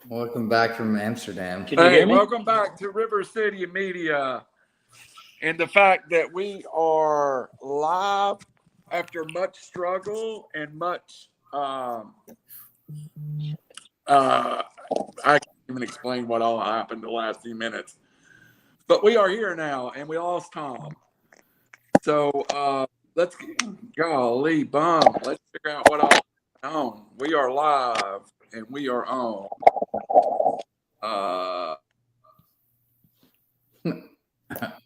Welcome back from Amsterdam. Can you hear me? Welcome back to RiverCity-Media. And the fact that we are live after much struggle and much, I can't even explain what all happened the last few minutes. But we are here now, and we lost Tom. So let's golly bum. Let's figure out what all is on. We are live and we are on.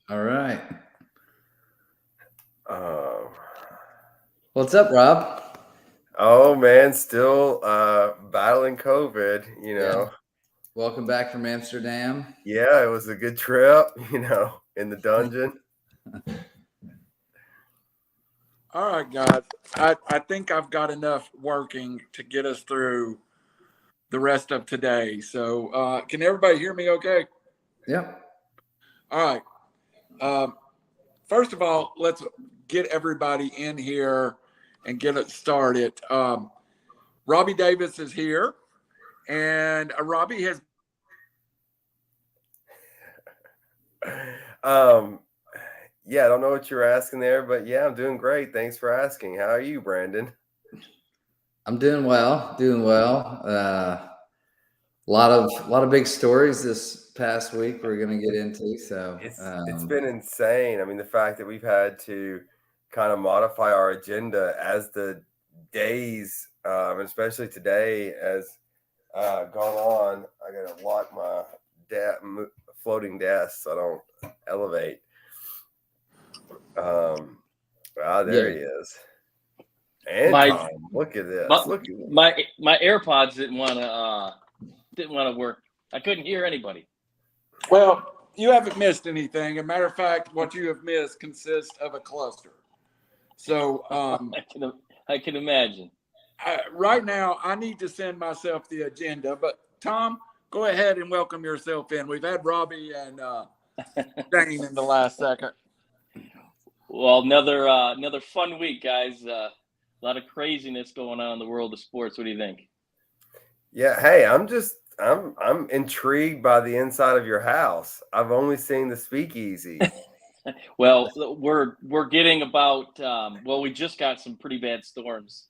All right. What's up, Rob? Oh man, still battling COVID, you know. Yeah. Welcome back from Amsterdam. Yeah, it was a good trip, in the dungeon. All right, guys. I think I've got enough working to get us through the rest of today. So can everybody hear me okay? Yeah. All right. First of all, let's get everybody in here and get it started. Robbie Davis is here, and Robbie has. Yeah, I don't know what you're asking there, but yeah, I'm doing great. Thanks for asking. How are you, Brandon? I'm doing well. A lot of big stories this past week we're going to get into. So it's been insane. I mean, the fact that we've had to kind of modify our agenda as the days, especially today, has gone on. I got to lock my floating desk so I don't elevate. There he is. And Tom, look at this. My AirPods didn't want to work. I couldn't hear anybody. Well, you haven't missed anything. As a matter of fact, what you have missed consists of a cluster. So I can imagine. Right now, I need to send myself the agenda. But Tom, go ahead and welcome yourself in. We've had Robbie and Dane in the last second. Well, another fun week, guys. A lot of craziness going on in the world of sports. What do you think? Yeah, hey, I'm intrigued by the inside of your house. I've only seen the speakeasy. Well, we're getting about we just got some pretty bad storms.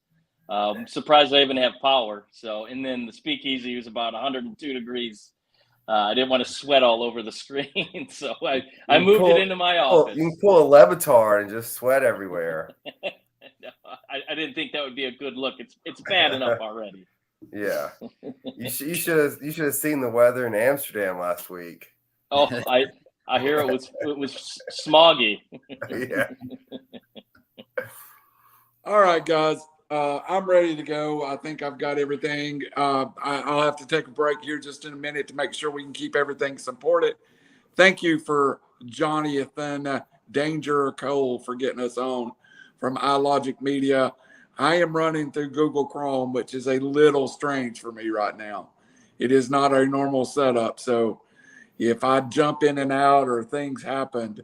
I'm surprised I even have power. So, and then the speakeasy was about 102 degrees. I didn't want to sweat all over the screen, so I moved it into my office. You can pull a Levitar and just sweat everywhere. No, I didn't think that would be a good look. It's bad enough already. Yeah, you should have seen the weather in Amsterdam last week. Oh, I hear it was smoggy. Yeah. All right, guys. I'm ready to go. I think I've got everything. I'll have to take a break here just in a minute to make sure we can keep everything supported. Thank you for Jonathan Danger Cole for getting us on from iLogic Media. I am running through Google Chrome, which is a little strange for me right now. It is not a normal setup. So if I jump in and out or things happened,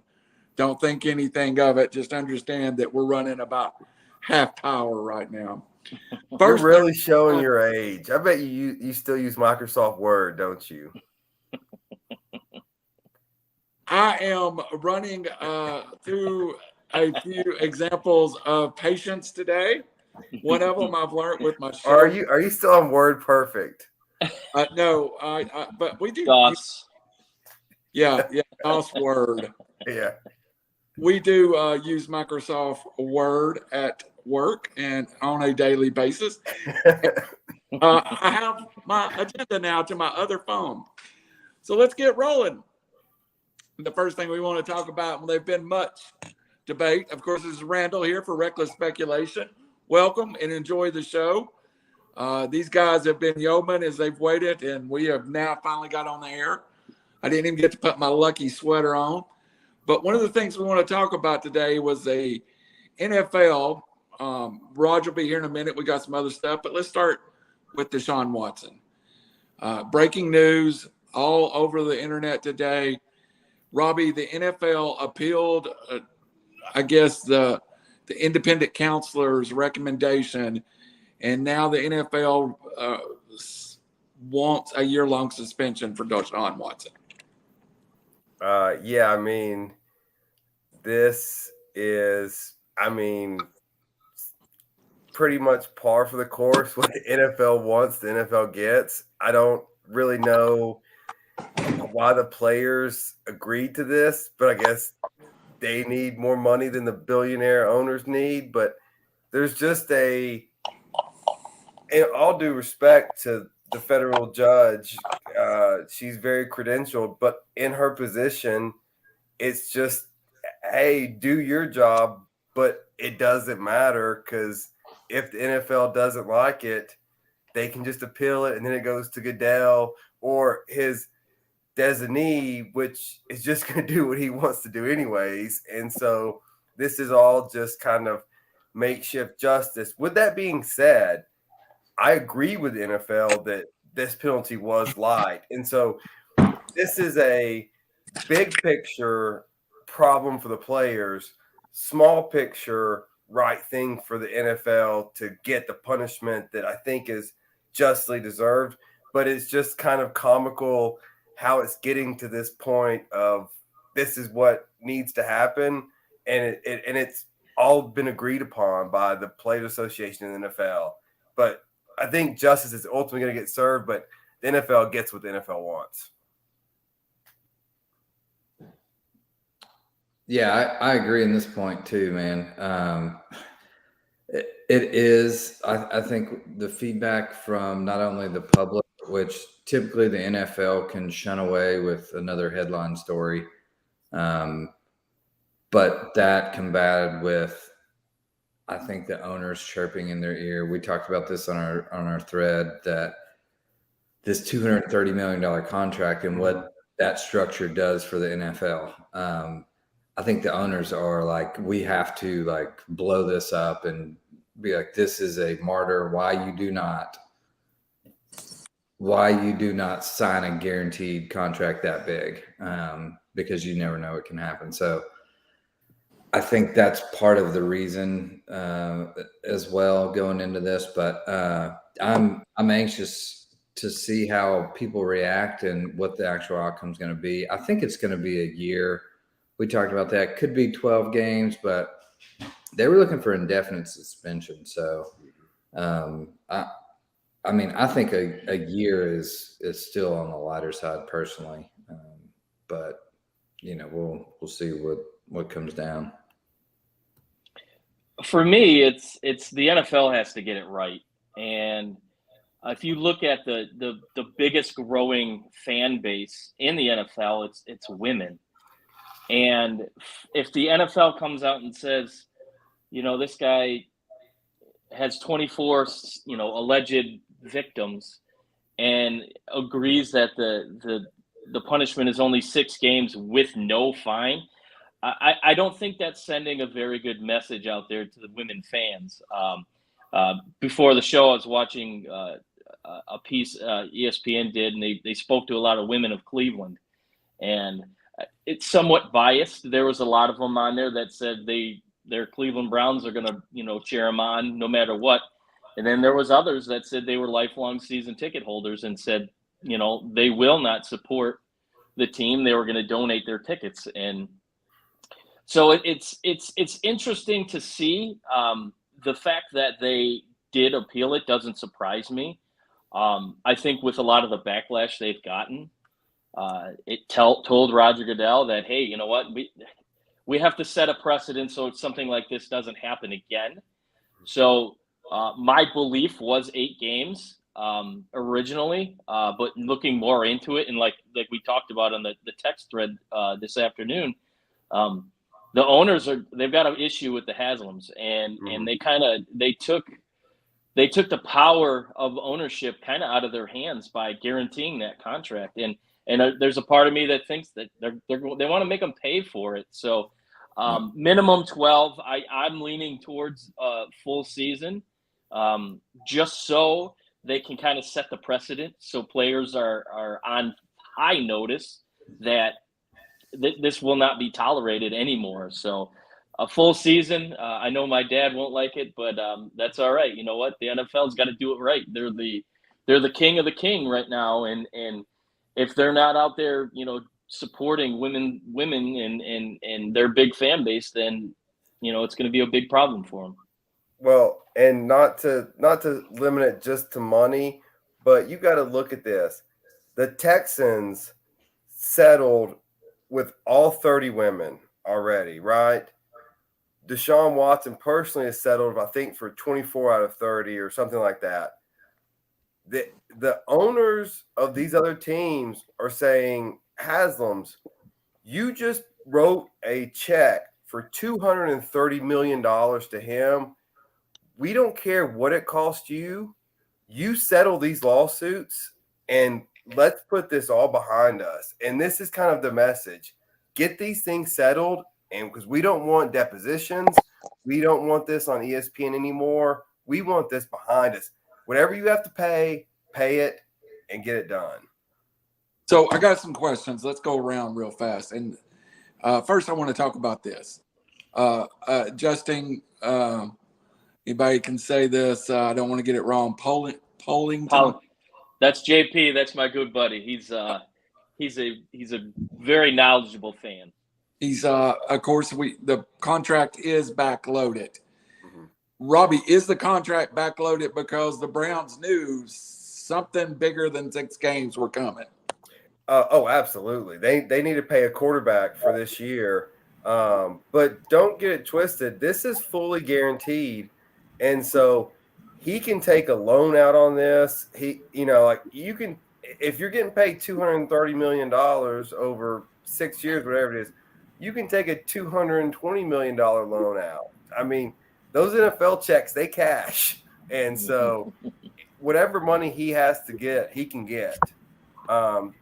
don't think anything of it. Just understand that we're running about half power right now. You're really showing your age. I bet you still use Microsoft Word, don't you? I am running through a few examples of patience today. One of them I've learned with my show. Are you still on Word Perfect? No, but we do. DOS. Yeah, DOS Word. Yeah. We do use Microsoft Word at work and on a daily basis. I have my agenda now to my other phone. So let's get rolling. The first thing we want to talk about, well, there's been much debate. Of course, this is Randall here for Reckless Speculation. Welcome and enjoy the show. These guys have been yeomen as they've waited, and we have now finally got on the air. I didn't even get to put my lucky sweater on. But one of the things we want to talk about today was a NFL. Roger will be here in a minute. We got some other stuff, but let's start with Deshaun Watson. Breaking news all over the internet today. Robbie, the NFL appealed, I guess, the independent counselor's recommendation, and now the NFL wants a year-long suspension for Deshaun Watson. Yeah, I mean, this is, pretty much par for the course. What the NFL wants, the NFL gets. I don't really know why the players agreed to this, but I guess they need more money than the billionaire owners need. But there's just in all due respect to the federal judge, she's very credentialed, but in her position, it's just, hey, do your job, but it doesn't matter because if the NFL doesn't like it, they can just appeal it, and then it goes to Goodell or his designee, which is just going to do what he wants to do anyways. And so this is all just kind of makeshift justice. With that being said, I agree with the NFL that this penalty was light. And so this is a big picture problem for the players, small picture right thing for the NFL to get the punishment that I think is justly deserved. But it's just kind of comical how it's getting to this point of this is what needs to happen. And it's all been agreed upon by the Players Association and the NFL. But I think justice is ultimately going to get served, but the NFL gets what the NFL wants. Yeah, I agree in this point too, man. It is, I think the feedback from not only the public, which typically the NFL can shun away with another headline story, but that combated with, I think, the owners chirping in their ear. We talked about this on our thread, that this $230 million contract and what that structure does for the NFL. I think the owners are like, we have to like blow this up and be like, this is a martyr. Why you do not sign a guaranteed contract that big? Because you never know what can happen. So I think that's part of the reason as well going into this. But I'm anxious to see how people react and what the actual outcome is going to be. I think it's going to be a year. We talked about that. Could be 12 games, but they were looking for indefinite suspension. So, I think a year is still on the lighter side personally. But we'll see what comes down. For me, it's the NFL has to get it right. And if you look at the biggest growing fan base in the NFL, it's women. And if the NFL comes out and says, this guy has 24, alleged victims, and agrees that the punishment is only 6 games with no fine, I don't think that's sending a very good message out there to the women fans. Before the show, I was watching a piece ESPN did, and they spoke to a lot of women of Cleveland, and it's somewhat biased. There was a lot of them on there that said their Cleveland Browns are going to, cheer them on no matter what. And then there was others that said they were lifelong season ticket holders and said, they will not support the team. They were going to donate their tickets. And so it's interesting to see. The fact that they did appeal it doesn't surprise me. I think with a lot of the backlash they've gotten, it told Roger Goodell that, hey, you know what, we have to set a precedent so something like this doesn't happen again. So my belief was 8 games originally, but looking more into it, and like we talked about on the text thread this afternoon, the owners they've got an issue with the Haslams, and they took the power of ownership kind of out of their hands by guaranteeing that contract. And there's a part of me that thinks that they want to make them pay for it. So minimum 12. I'm leaning towards full season, just so they can kind of set the precedent. So players are on high notice that this will not be tolerated anymore. So a full season. I know my dad won't like it, but that's all right. You know what? The NFL's got to do it right. They're they're the king of the king right now, and if they're not out there, supporting women and their big fan base, then it's going to be a big problem for them. Well, and not to limit it just to money, but you got to look at this. The Texans settled with all 30 women already, right? Deshaun Watson personally has settled, I think, for 24 out of 30 or something like that. The owners of these other teams are saying, Haslam's, you just wrote a check for $230 million to him. We don't care what it cost you. You settle these lawsuits, and let's put this all behind us. And this is kind of the message. Get these things settled, and because we don't want depositions. We don't want this on ESPN anymore. We want this behind us. Whatever you have to pay it, and get it done. So I got some questions. Let's go around real fast. And first, I want to talk about this. Justin, anybody can say this. I don't want to get it wrong. Polling. That's JP. That's my good buddy. He's a very knowledgeable fan. He's of course the contract is backloaded. Mm-hmm. Robbie, is the contract backloaded because the Browns knew something bigger than 6 games were coming? Oh, absolutely. They need to pay a quarterback for this year. But don't get it twisted. This is fully guaranteed. And so he can take a loan out on this. You can, if you're getting paid $230 million over 6 years, whatever it is, you can take a $220 million loan out. I mean, those NFL checks, they cash. And so whatever money he has to get, he can get.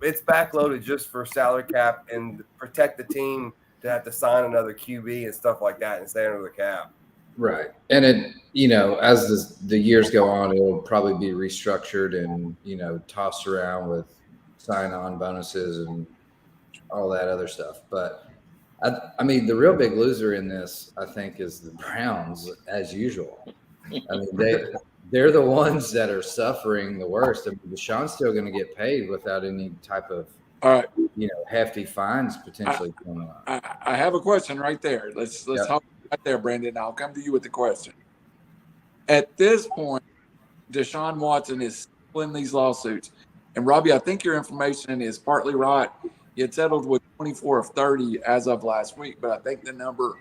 It's backloaded just for salary cap and protect the team to have to sign another QB and stuff like that and stay under the cap. Right. And it, as the years go on, it will probably be restructured and, tossed around with sign-on bonuses and all that other stuff. But I mean, the real big loser in this, I think, is the Browns, as usual. I mean, they're the ones that are suffering the worst. I mean, Deshaun's still going to get paid without any type of, hefty fines potentially coming on. I have a question right there. Let's hop right there, Brandon. I'll come to you with the question. At this point, Deshaun Watson is still in these lawsuits. And, Robbie, I think your information is partly right. He had settled with 24 of 30 as of last week, but I think the number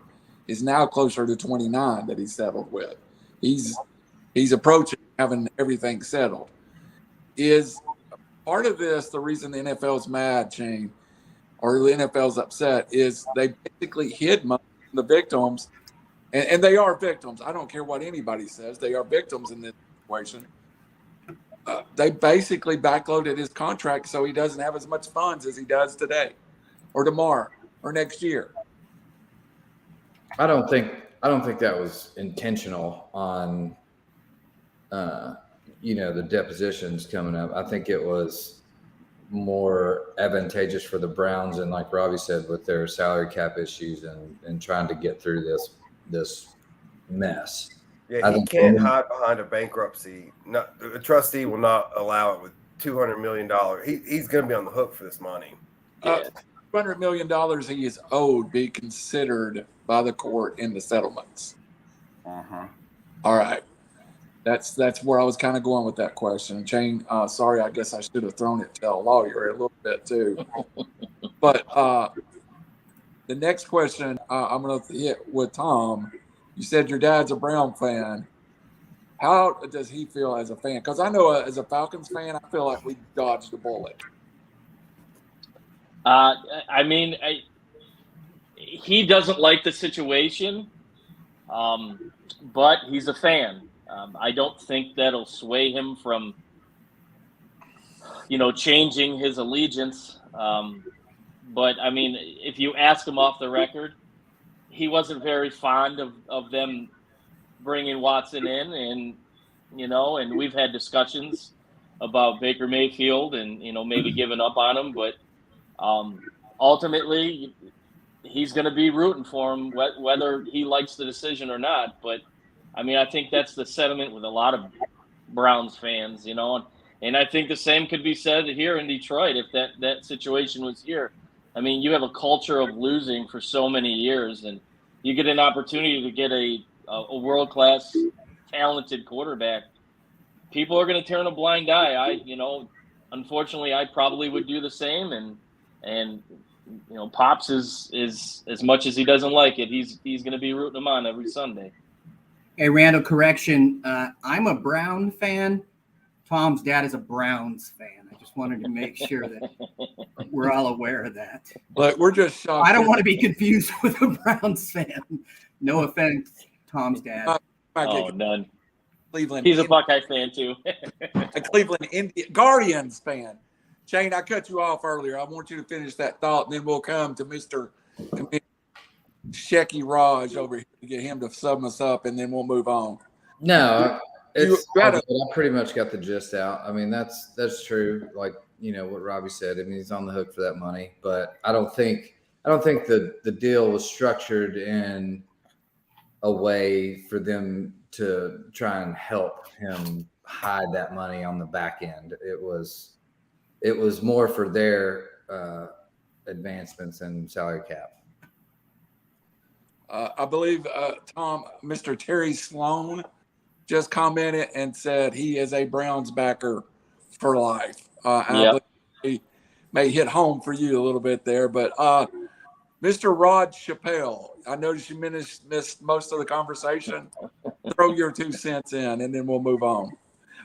is now closer to 29 that he settled with. He's approaching having everything settled. Is part of this the reason the NFL's mad, Shane, or the NFL's upset, is they basically hid money from the victims, and they are victims. I don't care what anybody says. They are victims in this situation. They basically backloaded his contract so he doesn't have as much funds as he does today or tomorrow or next year. I don't think that was intentional on the depositions coming up. I think it was more advantageous for the Browns, and like Robbie said, with their salary cap issues and trying to get through this mess. Yeah, he can't hide behind a bankruptcy. A trustee will not allow it with $200 million. He's going to be on the hook for this money. $200 million he is owed be considered by the court in the settlements. Uh-huh. All right. That's where I was kind of going with that question. Shane, sorry, I guess I should have thrown it to a lawyer a little bit too. But the next question I'm going to hit with Tom. You said your dad's a Brown fan. How does he feel as a fan? Because I know as a Falcons fan, I feel like we dodged a bullet. He doesn't like the situation, but he's a fan. I don't think that'll sway him from, changing his allegiance. But, I mean, if you ask him off the record, he wasn't very fond of them bringing Watson in, and we've had discussions about Baker Mayfield and, maybe giving up on him. But ultimately, he's going to be rooting for him, whether he likes the decision or not. But, I mean, I think that's the sentiment with a lot of Browns fans, and And I think the same could be said here in Detroit if that situation was here. I mean, you have a culture of losing for so many years, and you get an opportunity to get a world-class, talented quarterback. People are going to turn a blind eye. Unfortunately, I probably would do the same. And Pops is as much as he doesn't like it, he's going to be rooting him on every Sunday. Hey, Randall, correction. I'm a Brown fan. Tom's dad is a Browns fan. I just wanted to make sure that we're all aware of that. Look, we're just shocked. I don't want to be confused with a Browns fan. No offense, Tom's dad. Oh, none. Cleveland. He's a Buckeye fan too. A Cleveland Guardians fan. Shane, I cut you off earlier. I want you to finish that thought, and then we'll come to Mr. Shecky Raj over here to get him to sum us up, and then we'll move on. No, I pretty much got the gist out. I mean, that's true. Like, what Robbie said. I mean, he's on the hook for that money, but I don't think the deal was structured in a way for them to try and help him hide that money on the back end. It was more for their advancements in salary cap. I believe, Tom, Mr. Terry Sloan just commented and said he is a Browns backer for life. I believe he may hit home for you a little bit there, but Mr. Rod Chappelle, I noticed you missed most of the conversation. Throw your 2 cents in, and then we'll move on.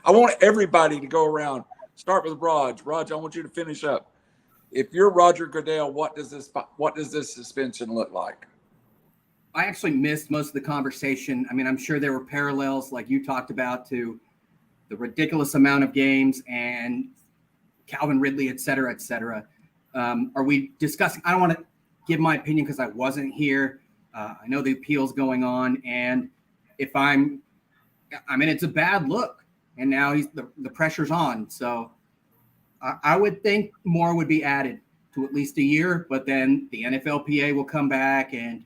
I want everybody to go around. Start with Raj. Raj, I want you to finish up. If you're Roger Goodell, what does this suspension look like? I actually missed most of the conversation. I mean, I'm sure there were parallels, like you talked about, to the ridiculous amount of games and Calvin Ridley, et cetera, et cetera. Are we discussing? I don't want to give my opinion because I wasn't here. I know the appeal's going on, and if it's a bad look, and now the pressure's on. So I would think more would be added to at least a year, but then the NFLPA will come back and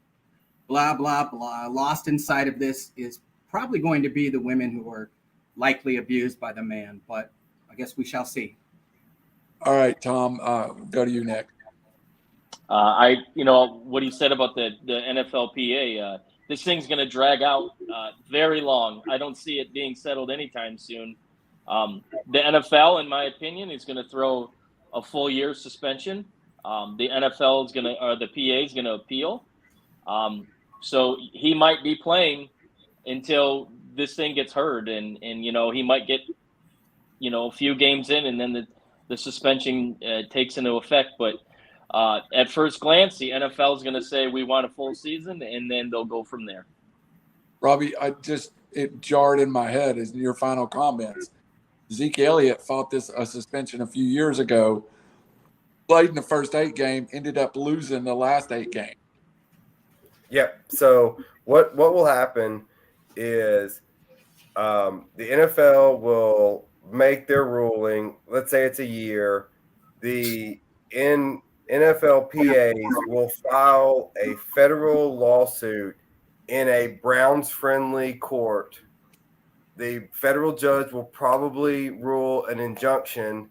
blah, blah, blah. Lost inside of this is probably going to be the women who are likely abused by the man, but I guess we shall see. All right, Tom, go to you next. What he said about the NFLPA, this thing's going to drag out very long. I don't see it being settled anytime soon. The NFL, in my opinion, is going to throw a full year suspension. The NFL is going to, or the PA is going to appeal. So he might be playing until this thing gets heard, and he might get a few games in, and then the suspension takes into effect. But at first glance, the NFL is going to say we want a full season, and then they'll go from there. Robbie, it jarred in my head as your final comments. Zeke Elliott fought a suspension a few years ago, played in the first 8 games, ended up losing the last 8 games. Yep. So what will happen is the NFL will make their ruling. Let's say it's a year. The NFLPAs will file a federal lawsuit in a Browns-friendly court. The federal judge will probably rule an injunction,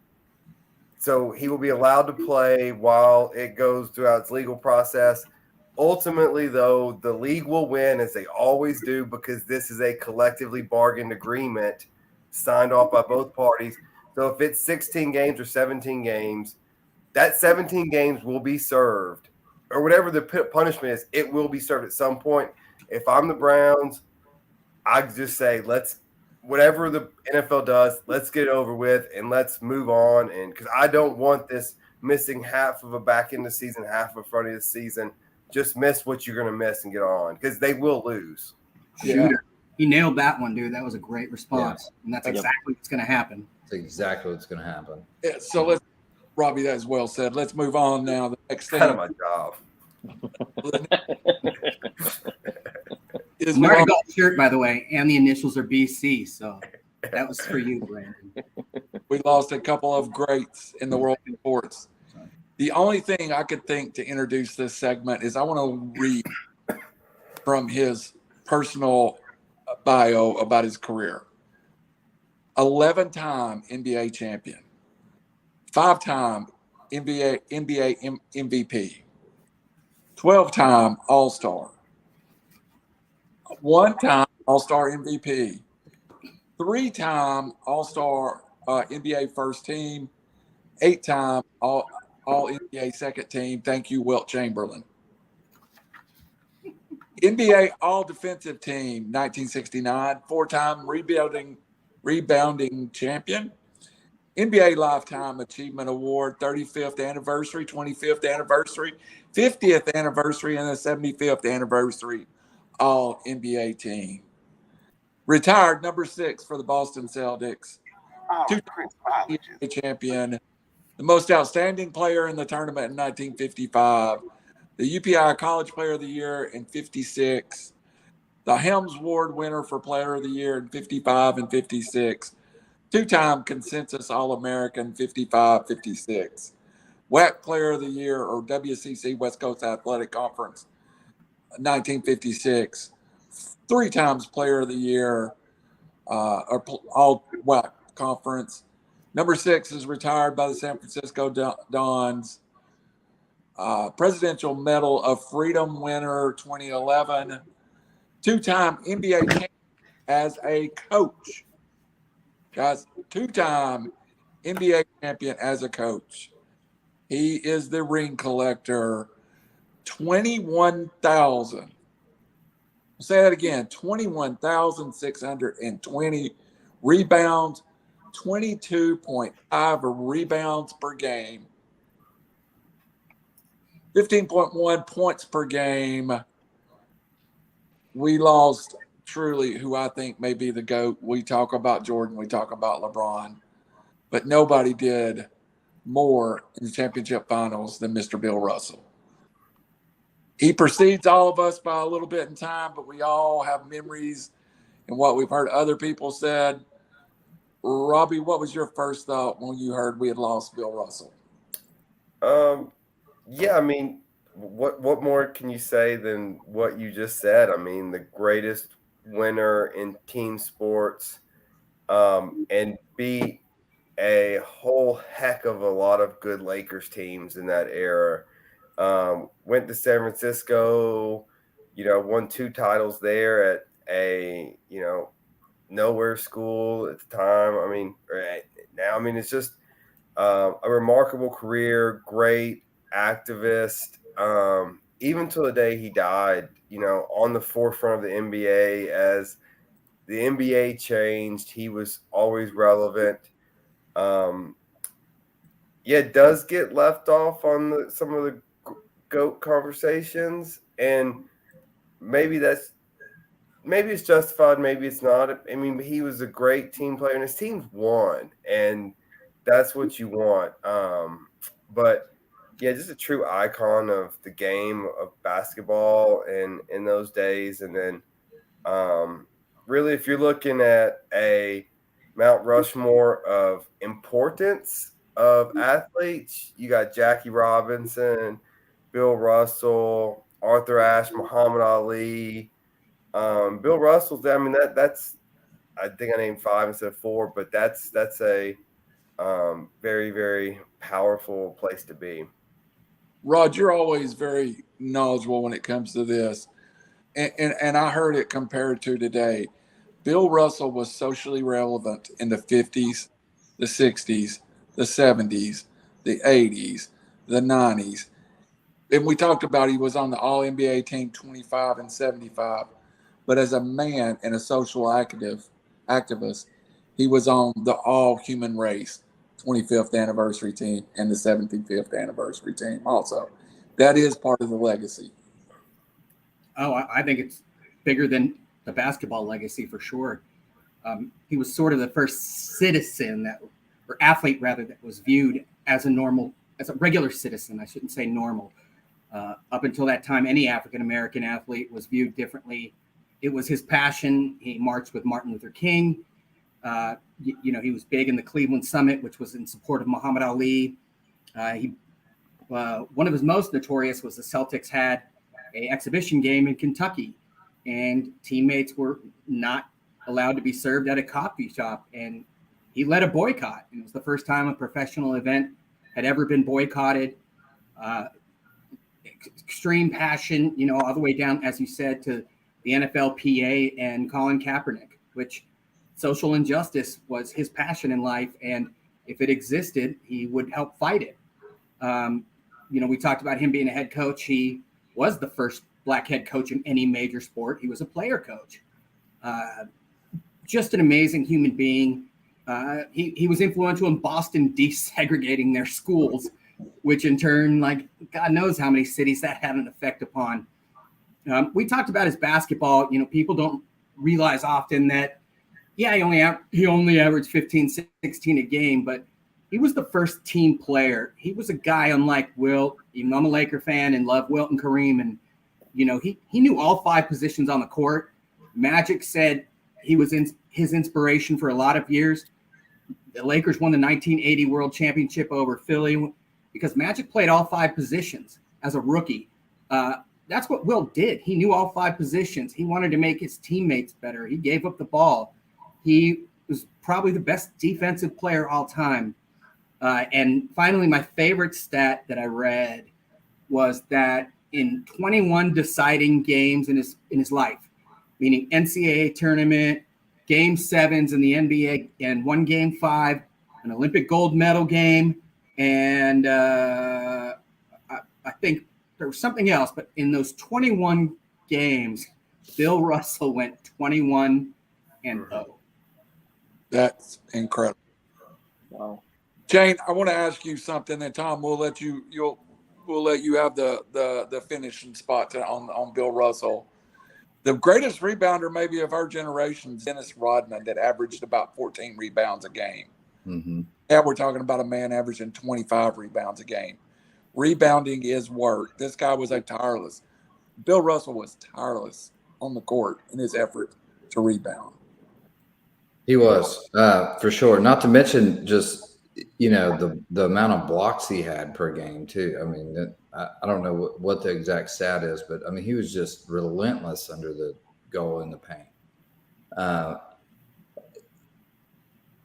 so he will be allowed to play while it goes throughout its legal process. Ultimately, though, the league will win, as they always do, because this is a collectively bargained agreement signed off by both parties. So if it's 16 games or 17 games, that 17 games will be served, or whatever the punishment is, it will be served at some point. If I'm the Browns, I just say, whatever the NFL does, let's get it over with and let's move on. And because I don't want this missing half of a back end of the season, half of a front of the season. Just miss what you're going to miss and get on, because they will lose. Yeah. He nailed that one, dude. That was a great response. Yeah. And that's exactly what's going to happen. That's exactly what's going to happen. Yeah, so Robbie, that is well said. Let's move on now. The next thing. Kind of my job. I'm wearing a golf shirt, by the way, and the initials are BC, so that was for you, Brandon. We lost a couple of greats in the world of sports. The only thing I could think to introduce this segment is I want to read from his personal bio about his career. 11-time NBA champion, 5-time NBA MVP, 12-time All-Star, 1-time All-Star MVP, 3-time All-Star NBA first team, 8-time All NBA second team. Thank you, Wilt Chamberlain. NBA All Defensive Team, 1969, 4-time rebounding champion. NBA Lifetime Achievement Award, 35th anniversary, 25th anniversary, 50th anniversary, and the 75th anniversary All NBA team. Retired number 6 for the Boston Celtics. Oh, 2-time NBA champion. The most outstanding player in the tournament in 1955. The UPI College Player of the Year in 56. The Helms Award winner for Player of the Year in 55 and 56. 2-time consensus All-American, 55, 56. WAC Player of the Year, or WCC, West Coast Athletic Conference, 1956. 3 times Player of the Year, or All WAC Conference. Number 6 is retired by the San Francisco Dons. Presidential Medal of Freedom winner, 2011. 2-time NBA champion as a coach. Guys, 2-time NBA champion as a coach. He is the ring collector. 21,000. I'll say that again. 21,620 rebounds. 22.5 rebounds per game. 15.1 points per game. We lost truly who I think may be the GOAT. We talk about Jordan, we talk about LeBron, but nobody did more in the championship finals than Mr. Bill Russell. He precedes all of us by a little bit in time, but we all have memories and what we've heard other people said. Robbie, what was your first thought when you heard we had lost Bill Russell? Yeah, I mean, what more can you say than what you just said? I mean, the greatest winner in team sports, and beat a whole heck of a lot of good Lakers teams in that era. Went to San Francisco, won 2 titles there at a, nowhere school at the time. I mean, now, I mean, it's just a remarkable career, great activist, even till the day he died, on the forefront of the NBA. As the NBA changed, he was always relevant. It does get left off on some of the GOAT conversations, and maybe it's justified, maybe it's not. I mean, he was a great team player, and his teams won, and that's what you want. But yeah, just a true icon of the game of basketball in those days. And then really, if you're looking at a Mount Rushmore of importance of athletes, you got Jackie Robinson, Bill Russell, Arthur Ashe, Muhammad Ali. Bill Russell's, I mean, that's I think I named 5 instead of 4, but that's a very, very powerful place to be. Rod, you're always very knowledgeable when it comes to this. And I heard it compared to today. Bill Russell was socially relevant in the 50s, the 60s, the 70s, the 80s, the 90s. And we talked about he was on the All-NBA team 25 and 75. But as a man and a social activist, he was on the All-Human Race 25th anniversary team and the 75th anniversary team also. That is part of the legacy. Oh, I think it's bigger than the basketball legacy for sure. He was sort of the first citizen or athlete rather, that was viewed as a regular citizen. I shouldn't say normal. Up until that time, any African-American athlete was viewed differently. It was his passion. He marched with Martin Luther King. He was big in the Cleveland Summit, which was in support of Muhammad Ali. One of his most notorious was the Celtics had an exhibition game in Kentucky, and teammates were not allowed to be served at a coffee shop. And he led a boycott. It was the first time a professional event had ever been boycotted. Extreme passion, all the way down, as you said, to the NFLPA and Colin Kaepernick, which social injustice was his passion in life. And if it existed, he would help fight it. We talked about him being a head coach. He was the first black head coach in any major sport. He was a player coach. Just an amazing human being. He was influential in Boston desegregating their schools, which in turn, God knows how many cities that had an effect upon. We talked about his basketball. People don't realize often that, he only averaged 15, 16 a game, but he was the first team player. He was a guy unlike Wilt. Even I'm a Laker fan and love Wilt and Kareem. And, he knew all 5 positions on the court. Magic said he was his inspiration for a lot of years. The Lakers won the 1980 World Championship over Philly because Magic played all 5 positions as a rookie. That's what Wilt did. He knew all 5 positions. He wanted to make his teammates better. He gave up the ball. He was probably the best defensive player all time. And finally, my favorite stat that I read was that in 21 deciding games in his life, meaning NCAA tournament, game 7s in the NBA, and 1 game 5, an Olympic gold medal game, and I think there was something else. But in those 21 games, Bill Russell went 21-0. That's incredible. Wow. Jane, I want to ask you something, and Tom, we'll let you have the finishing spot on Bill Russell. The greatest rebounder maybe of our generation is Dennis Rodman, that averaged about 14 rebounds a game. Mm-hmm. Now we're talking about a man averaging 25 rebounds a game. Rebounding is work. This guy was tireless. Bill Russell was tireless on the court in his effort to rebound. He was, for sure. Not to mention just, the amount of blocks he had per game too. I mean, I don't know what the exact stat is, but I mean, he was just relentless under the goal in the paint.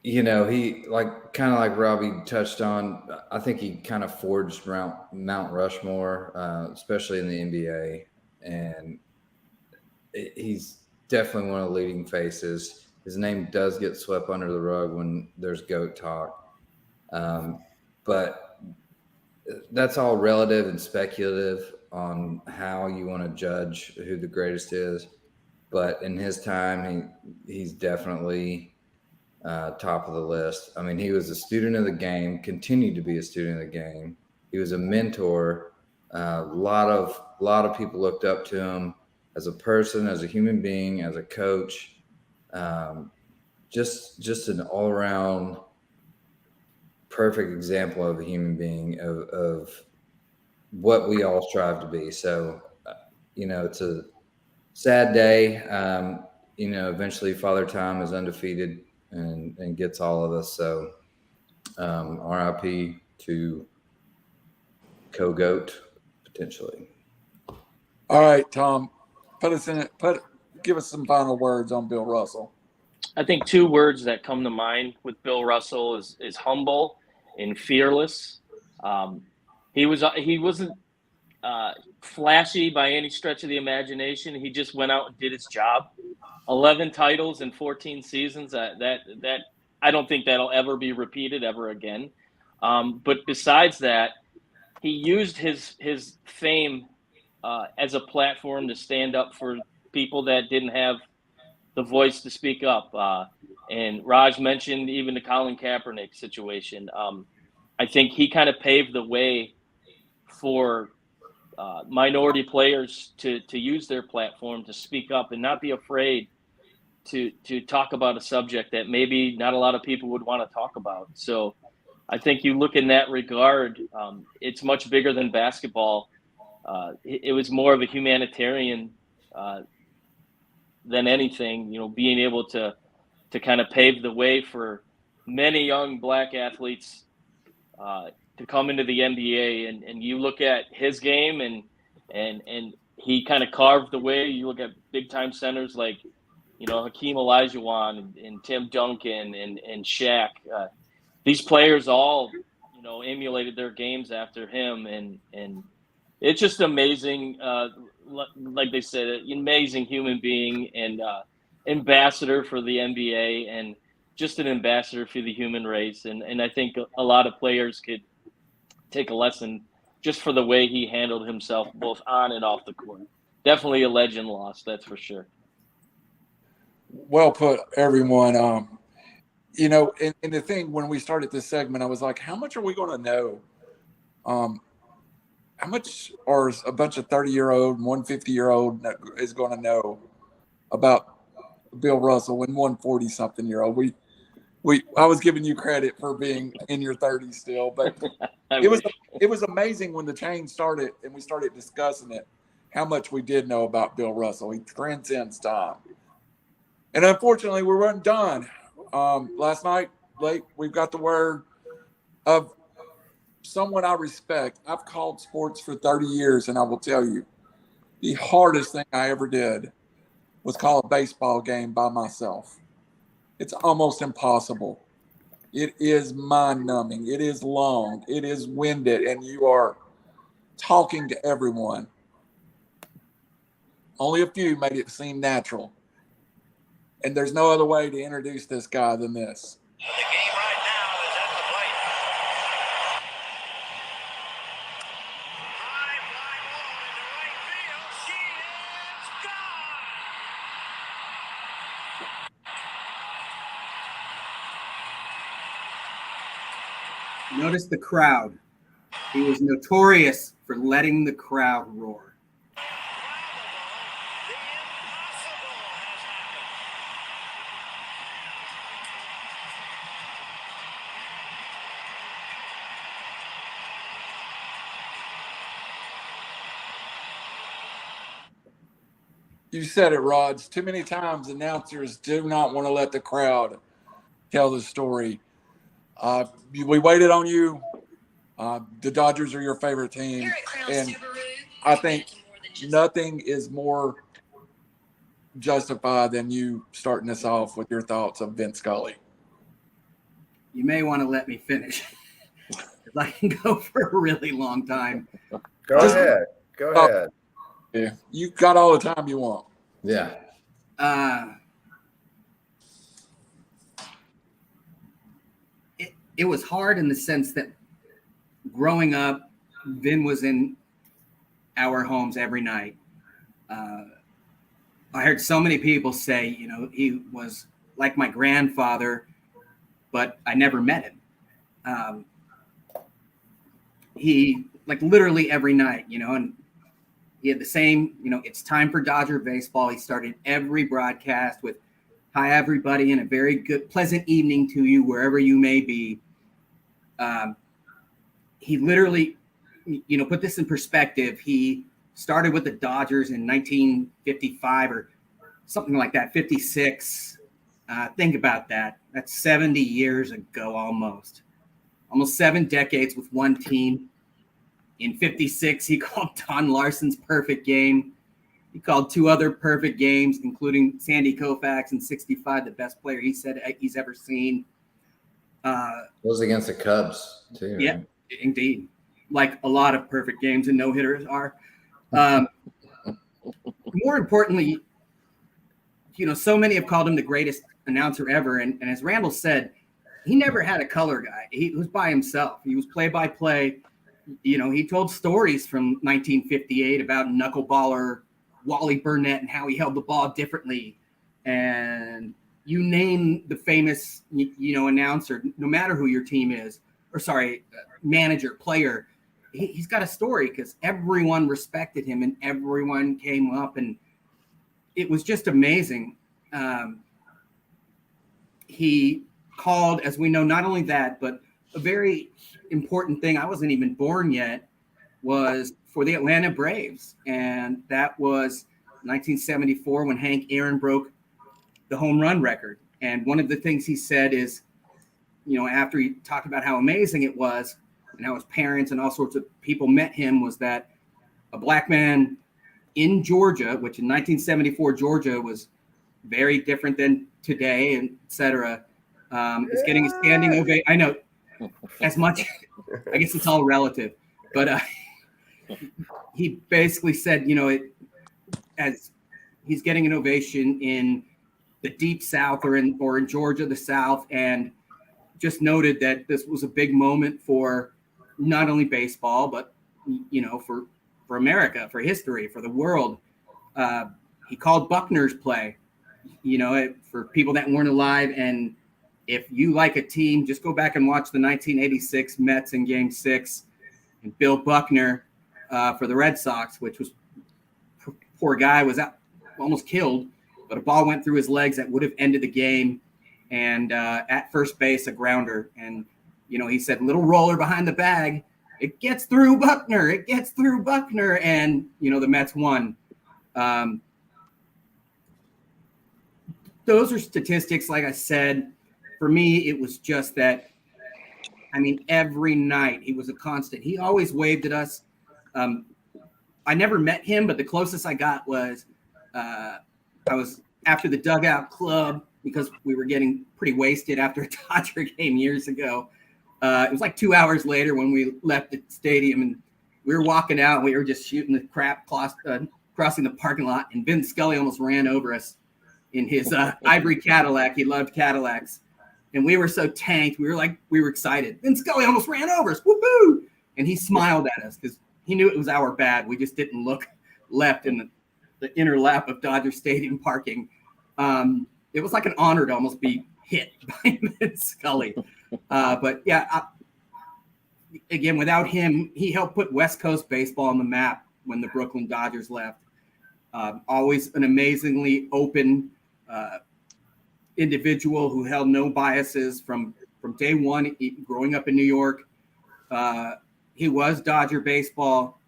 He kind of like Robbie touched on, I think he kind of forged Mount Rushmore, especially in the NBA. And he's definitely one of the leading faces. His name does get swept under the rug when there's GOAT talk. But that's all relative and speculative on how you want to judge who the greatest is. But in his time, he's definitely top of the list. I mean, he was a student of the game, continued to be a student of the game. He was a mentor. A lot of people looked up to him as a person, as a human being, as a coach. Just an all-around perfect example of a human being, of what we all strive to be. So, it's a sad day. Eventually Father Time is undefeated and gets all of us. So, RIP to co-GOAT potentially. All right, Tom, give us some final words on Bill Russell. I think 2 words that come to mind with Bill Russell is humble and fearless. He wasn't flashy by any stretch of the imagination. He just went out and did his job. 11 titles in 14 seasons. That I don't think that'll ever be repeated ever again. But besides that, he used his fame as a platform to stand up for people that didn't have the voice to speak up. And Raj mentioned even the Colin Kaepernick situation. I think he kind of paved the way for minority players to use their platform to speak up and not be afraid to talk about a subject that maybe not a lot of people would want to talk about. So I think you look in that regard, it's much bigger than basketball. It was more of a humanitarian than anything, being able to kind of pave the way for many young black athletes to come into the NBA. And you look at his game and he kind of carved the way. You look at big time centers like Hakeem Olajuwon and Tim Duncan and Shaq. These players all, emulated their games after him, and it's just amazing. Like they said, an amazing human being and ambassador for the NBA and just an ambassador for the human race. And I think a lot of players could take a lesson just for the way he handled himself both on and off the court. Definitely a legend lost, that's for sure. Well put, everyone. And the thing, when we started this segment, I was like, how much are we going to know? How much are a bunch of 30-year-old and 150-year-old is going to know about Bill Russell and 140-something-year-old? I was giving you credit for being in your 30s still, but it was amazing when the change started and we started discussing it, how much we did know about Bill Russell. He transcends time. And unfortunately, we weren't done. Last night, late, we've got the word of someone I respect. I've called sports for 30 years, and I will tell you, the hardest thing I ever did was call a baseball game by myself. It's almost impossible. It is mind-numbing. It is long. It is winded, and you are talking to everyone. Only a few made it seem natural. And there's no other way to introduce this guy than this. The game right now is at the plate. High fly ball into right field. She is gone. Notice the crowd. He was notorious for letting the crowd roar. You said it, Rods. Too many times announcers do not want to let the crowd tell the story. We waited on you. The Dodgers are your favorite team. And I think nothing is more justified than you starting us off with your thoughts of Vince Scully. You may want to let me finish because I can go for a really long time. Go ahead. Yeah, you got all the time you want. Yeah. It was hard in the sense that growing up, Vin was in our homes every night. I heard so many people say, he was like my grandfather, but I never met him. He, like, literally every night, and he had the same, it's time for Dodger baseball. He started every broadcast with, "Hi, everybody, and a very good, pleasant evening to you, wherever you may be." He literally, put this in perspective. He started with the Dodgers in 1955 or something like that, 56. Think about that. That's 70 years ago almost 7 decades with one team. In 56, he called Don Larson's perfect game. He called 2 other perfect games, including Sandy Koufax in 65, the best player he said he's ever seen. It was against the Cubs, too. Yeah, right? Indeed. Like a lot of perfect games and no-hitters are. More importantly, so many have called him the greatest announcer ever. And as Randall said, he never had a color guy. He was by himself. He was play-by-play. He told stories from 1958 about knuckleballer Wally Burnett and how he held the ball differently. And you name the famous, announcer, no matter who your team is, manager, player, he's got a story because everyone respected him and everyone came up, and it was just amazing. He called, as we know, not only that, but a very important thing, I wasn't even born yet, was for the Atlanta Braves. And that was 1974 when Hank Aaron broke the home run record. And one of the things he said is, after he talked about how amazing it was and how his parents and all sorts of people met him, was that a black man in Georgia, which in 1974, Georgia was very different than today, and et cetera, is getting a standing ovation. I know as much, I guess it's all relative, but he basically said, as he's getting an ovation in the deep South or in Georgia, the South, and just noted that this was a big moment for not only baseball, but, for America, for history, for the world. He called Buckner's play, for people that weren't alive. And if you like a team, just go back and watch the 1986 Mets in Game 6 and Bill Buckner for the Red Sox, which was poor guy, was almost killed, but a ball went through his legs that would have ended the game. And at first base, a grounder. And, he said, little roller behind the bag. It gets through Buckner. It gets through Buckner. And, the Mets won. Those are statistics. Like I said, for me, it was just that, every night he was a constant. He always waved at us. I never met him, but the closest I got was I was after the dugout club because we were getting pretty wasted after a Dodger game years ago. It was like 2 hours later when we left the stadium, and we were walking out and we were just shooting the crap crossing the parking lot, and Vin Scully almost ran over us in his ivory Cadillac. He loved Cadillacs. And we were so tanked. We were excited. Vin Scully almost ran over us. Woohoo! And he smiled at us because he knew it was our bad. We just didn't look left in the inner lap of Dodger Stadium parking. It was like an honor to almost be hit by Vin Scully. But yeah, again, without him, he helped put West Coast baseball on the map when the Brooklyn Dodgers left. Always an amazingly open individual who held no biases from day one, growing up in New York. He was Dodger baseball.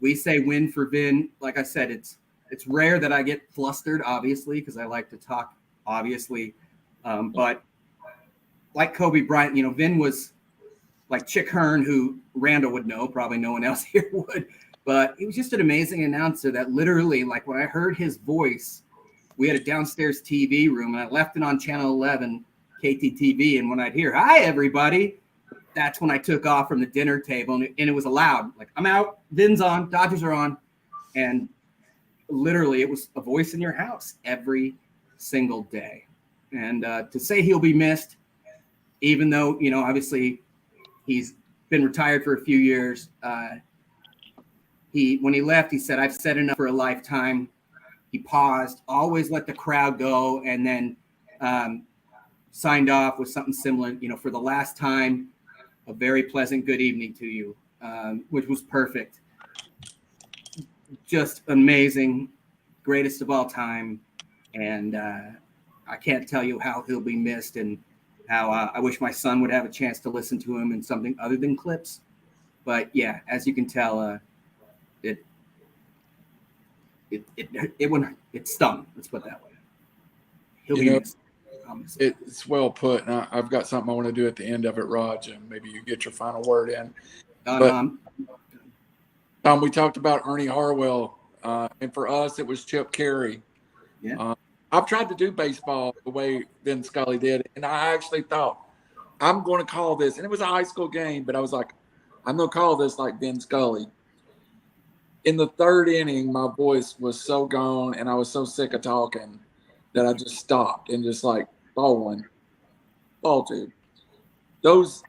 We say win for Vin. Like I said, it's rare that I get flustered, obviously, because I like to talk, obviously. But like Kobe Bryant, Vin was like Chick Hearn, who Randall would know, probably no one else here would. But he was just an amazing announcer that literally, like when I heard his voice, we had a downstairs TV room, and I left it on Channel 11, KTTV. And when I'd hear, hi, everybody, that's when I took off from the dinner table. And it was allowed. Like, I'm out, Vin's on, Dodgers are on. And literally, it was a voice in your house every single day. And to say he'll be missed, even though, obviously he's been retired for a few years. When he left, he said, I've said enough for a lifetime. He paused, always let the crowd go, and then signed off with something similar, for the last time, a very pleasant good evening to you, which was perfect. Just amazing, greatest of all time. And I can't tell you how he'll be missed, and how I wish my son would have a chance to listen to him in something other than clips. But yeah, as you can tell, it stung. Let's put it that way. He'll be missed. It's well put. And I've got something I want to do at the end of it, Raj, and maybe you get your final word in. We talked about Ernie Harwell, and for us, it was Chip Carey. Yeah. I've tried to do baseball the way Vin Scully did, and I actually thought, I'm going to call this, and it was a high school game, but I was like, I'm going to call this like Vin Scully. In the third inning, my voice was so gone, and I was so sick of talking that I just stopped and just like, ball two. Those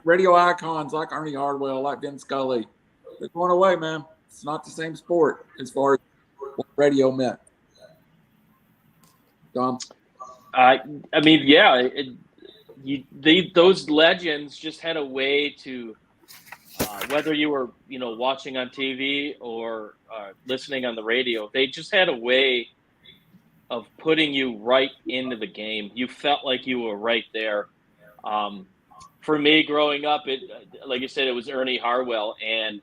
radio icons like Ernie Harwell, like Vin Scully, they're going away, man. It's not the same sport as far as what radio meant. Dom? Those legends just had a way to, whether you were, watching on TV or listening on the radio, they just had a way of putting you right into the game. You felt like you were right there. For me, growing up, like you said, it was Ernie Harwell, and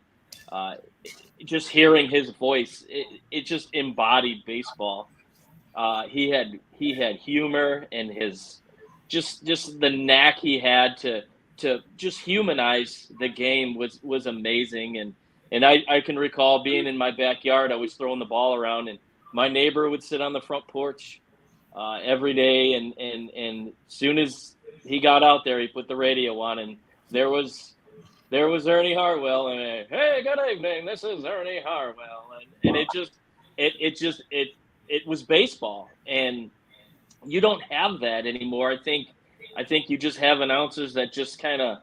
just hearing his voice, it just embodied baseball. He had humor, and his just the knack he had to just humanize the game was amazing. And I can recall being in my backyard. I was throwing the ball around, and my neighbor would sit on the front porch every day, and as soon as he got out there, he put the radio on, and there was Ernie Harwell, and hey, good evening, this is Ernie Harwell, and it was baseball, and you don't have that anymore. I think you just have announcers that just kind of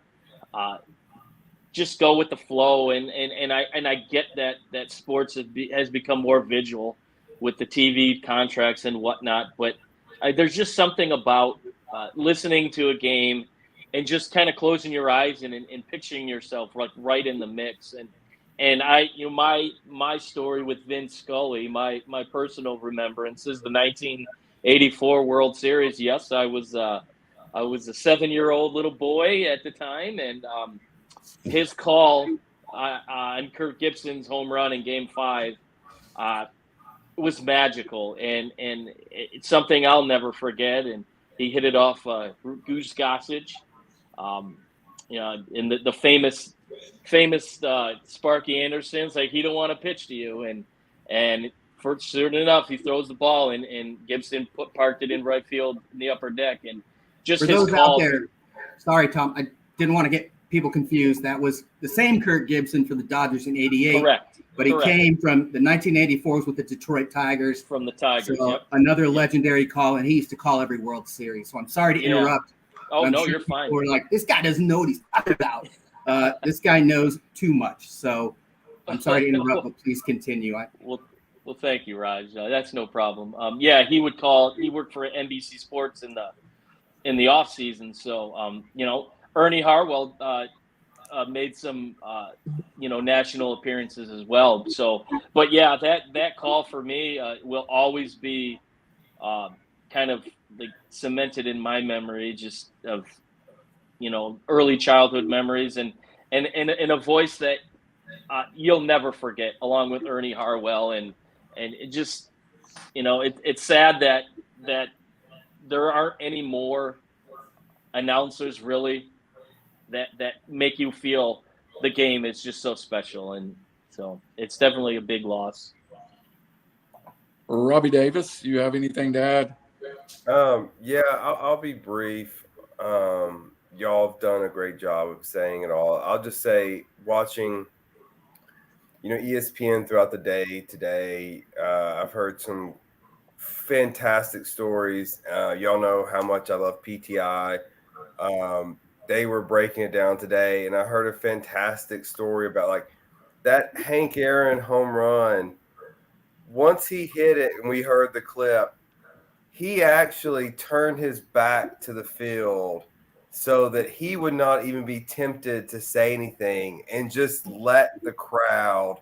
just go with the flow, and I get that sports has become more visual with the TV contracts and whatnot, but there's just something about listening to a game and just kind of closing your eyes and picturing yourself like right in the mix. And my story with Vince Scully, my personal remembrance is the 1984 World Series. Yes, I was a 7-year-old little boy at the time, and his call on Kirk Gibson's home run in Game 5 was magical, and it's something I'll never forget. And he hit it off Goose Gossage, in the famous Sparky Anderson's like, he don't want to pitch to you, and for certain enough, he throws the ball, and Gibson parked it in right field in the upper deck, and just For his those call. out there, sorry, Tom, I didn't want to get people confused. That was the same Kirk Gibson for the Dodgers in '88. Correct. But he Correct. came from the 1984s with the Detroit Tigers. From the Tigers. So Yep. another legendary call, and he used to call every World Series. So I'm sorry to interrupt. Oh, I'm no, sure you're fine. We're like, this guy doesn't know what he's talking about. This guy knows too much. So I'm sorry to interrupt, but please continue. Well, thank you, Raj. That's no problem. Yeah, he would call. He worked for NBC Sports in the off season. So, Ernie Harwell made some, national appearances as well. So, but yeah, that call for me will always be kind of like cemented in my memory, just of, early childhood memories, and a voice that you'll never forget, along with Ernie Harwell, and it just, it's sad that there aren't any more announcers really that make you feel the game is just so special, and so it's definitely a big loss. Robbie Davis, you have anything to add? Yeah, I'll be brief. Y'all have done a great job of saying it all. I'll just say, watching, ESPN throughout the day today, I've heard some fantastic stories. Y'all know how much I love PTI. They were breaking it down today, and I heard a fantastic story about like that Hank Aaron home run. Once he hit it and we heard the clip, he actually turned his back to the field so that he would not even be tempted to say anything, and just let the crowd,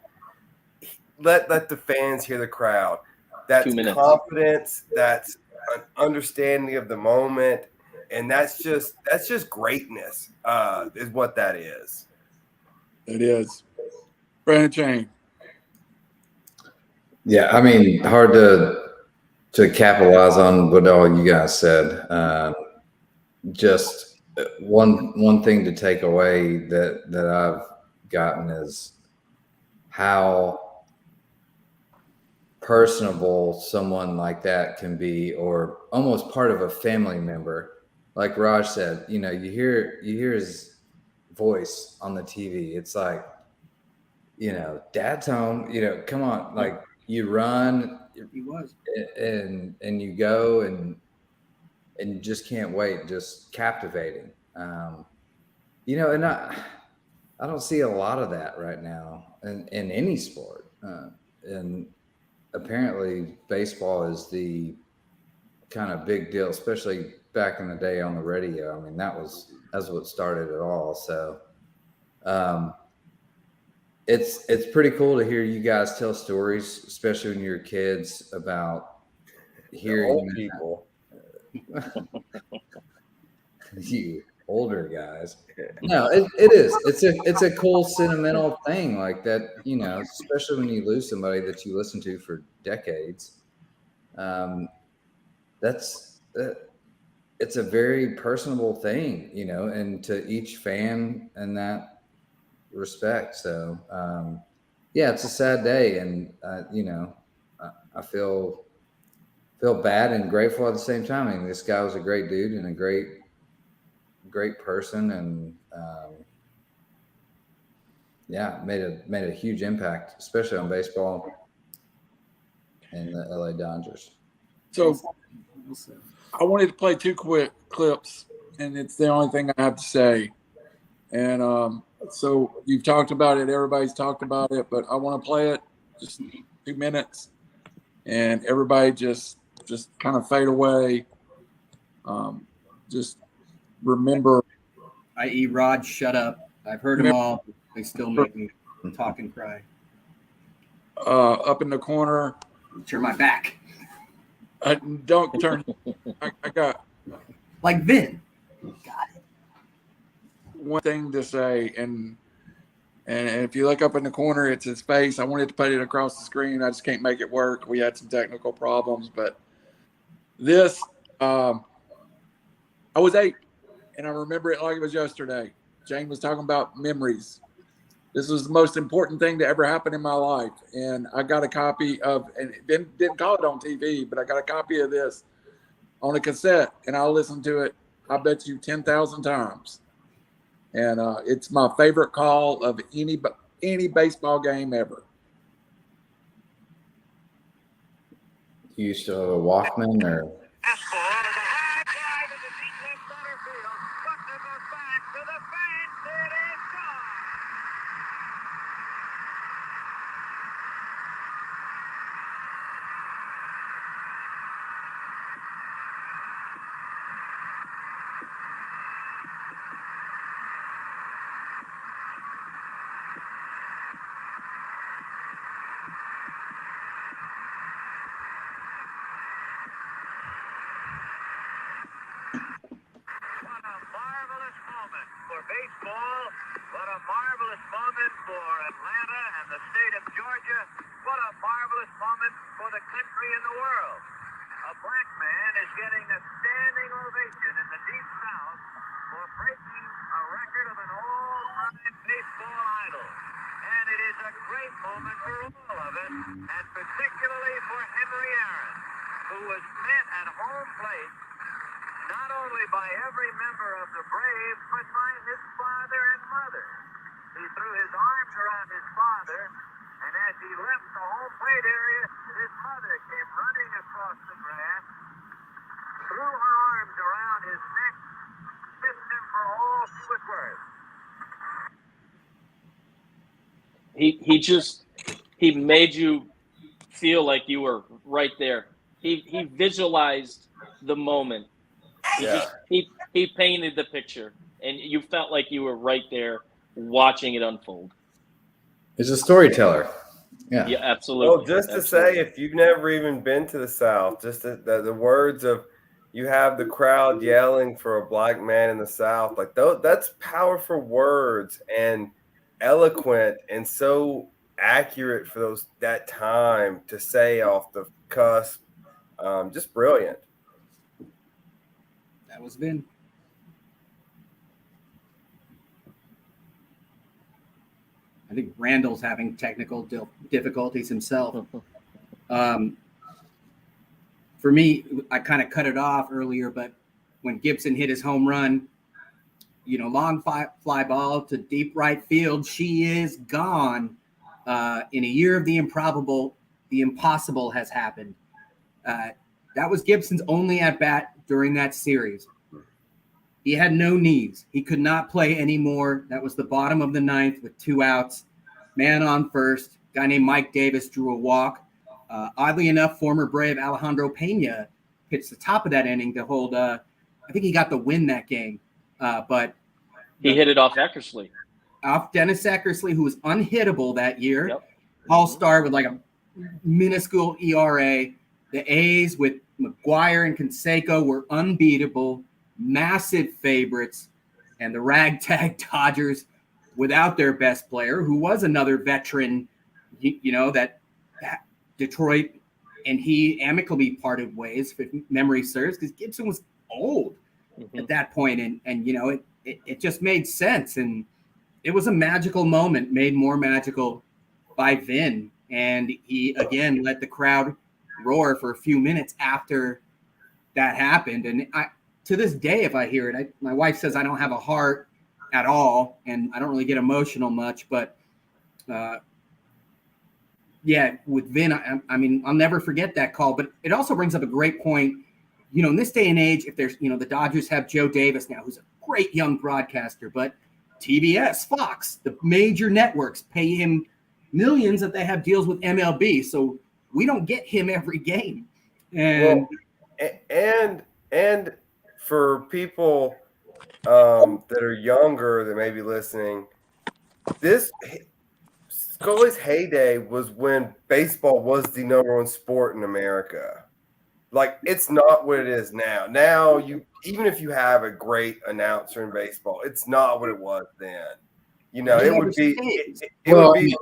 let the fans hear the crowd. That's 2 minutes. confidence. That's an understanding of the moment. And that's just greatness, is what that is. It is. Brandon Chain. Yeah, I mean, hard to capitalize on what all you guys said. Just one thing to take away that I've gotten is how personable someone like that can be, or almost part of a family member. Like Raj said, you hear his voice on the TV. It's like, Dad's home. Come on, like you run. He was. And you go and you just can't wait. Just captivating. And I don't see a lot of that right now in any sport. And apparently baseball is the kind of big deal, especially back in the day on the radio. I mean, that's what started it all. So it's pretty cool to hear you guys tell stories, especially when you're kids, about hearing Old people. You older guys. No, it is. It's a cool sentimental thing like that, especially when you lose somebody that you listen to for decades. It's a very personable thing, and to each fan in that respect. So, yeah, it's a sad day, and I feel feel bad and grateful at the same time. I mean, this guy was a great dude and a great person, and made a huge impact, especially on baseball and the LA Dodgers. So I wanted to play 2 quick clips, and it's the only thing I have to say. And so you've talked about it, everybody's talked about it, but I want to play it just 2 minutes, and everybody just kind of fade away. Just remember, i.e. Rod, shut up. I've heard them all. They still make me talk and cry. Up in the corner. Turn my back. Don't turn. I got like Vin. Got it. One thing to say, and if you look up in the corner, it's his face. I wanted to put it across the screen. I just can't make it work. We had some technical problems, but this, I was 8, and I remember it like it was yesterday. Jane was talking about memories. This was the most important thing to ever happen in my life, and I got a copy of, and didn't call it on TV, but I got a copy of this on a cassette, and I'll listen to it, I bet you 10,000 times. And it's my favorite call of any baseball game ever. You used to have a Walkman or? Fastball is a high drive into deep left center field. Butler goes back to the fence. It is gone. What a marvelous moment for baseball. What a marvelous moment for Atlanta and the state of Georgia. What a marvelous moment for the country and the world. A black man is getting a standing ovation in the Deep South for breaking a record of an all-time baseball idol. And it is a great moment for all of us, and particularly for Henry Aaron, who was met at home plate not only by every member of the Braves, but by his father and mother. He threw his arms around his father, and as he left the home plate area, his mother came running across the grass, threw her arms around his neck, kissed him for all she was worth. He made you feel like you were right there. He visualized the moment. He painted the picture, and you felt like you were right there watching it unfold. He's a storyteller. Yeah, absolutely. Well, just to say, if you've never even been to the South, just the words of, you have the crowd yelling for a black man in the South, like that's powerful words and eloquent and so accurate for that time to say off the cusp. Just brilliant. That was Vin. I think Randall's having technical difficulties himself. For me, I kind of cut it off earlier, but when Gibson hit his home run, long fly ball to deep right field, she is gone. In a year of the improbable, the impossible has happened. That was Gibson's only at bat during that series. He had no knees. He could not play anymore. That was the bottom of the 9th with 2 outs. Man on first. Guy named Mike Davis drew a walk. Oddly enough, former Brave Alejandro Pena pitched the top of that inning to hold. I think he got the win that game. But he hit it off Eckersley. Off Dennis Eckersley, who was unhittable that year. Yep. All-star with like a minuscule ERA. The A's with McGuire and Canseco were unbeatable, massive favorites, and the ragtag Dodgers without their best player, who was another veteran, that Detroit and he amicably parted ways, if memory serves, because Gibson was old at that point, and it just made sense, and it was a magical moment, made more magical by Vin, and he again let the crowd roar for a few minutes after that happened. And to this day, if I hear it, my wife says I don't have a heart at all, and I don't really get emotional much. But yeah, with Vin, I mean, I'll never forget that call. But it also brings up a great point. You know, in this day and age, if there's, you know, the Dodgers have Joe Davis now, who's a great young broadcaster, but TBS, Fox, the major networks pay him millions that they have deals with MLB. So we don't get him every game. And and for people that are younger that may be listening, Scully's heyday was when baseball was the number one sport in America. Like, it's not what it is now. Now, even if you have a great announcer in baseball, it's not what it was then. You know, it would be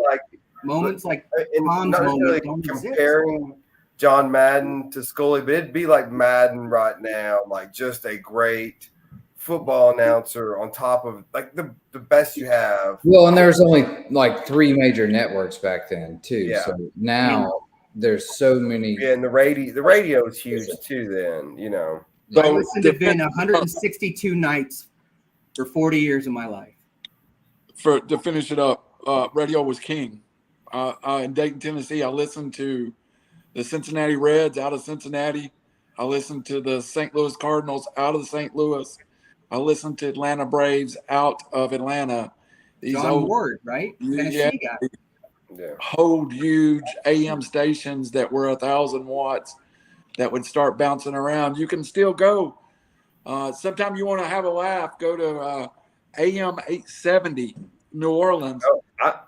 like moments like and not necessarily comparing John Madden to Scully, but it'd be like Madden right now, like just a great football announcer on top of like the best you have. Well, and there's only like 3 major networks back then too. Yeah. So now there's so many. Yeah, and the radio is huge too. Then, you know. I listened to Vin 162 nights for 40 years of my life. To finish it up, radio was king. In Dayton, Tennessee, I listened to the Cincinnati Reds out of Cincinnati. I listened to the St. Louis Cardinals out of St. Louis. I listened to Atlanta Braves out of Atlanta. These Ward, right? Tennessee guy. Hold huge AM stations that were 1,000 watts that would start bouncing around. You can still go. Sometime you want to have a laugh, go to AM 870, New Orleans.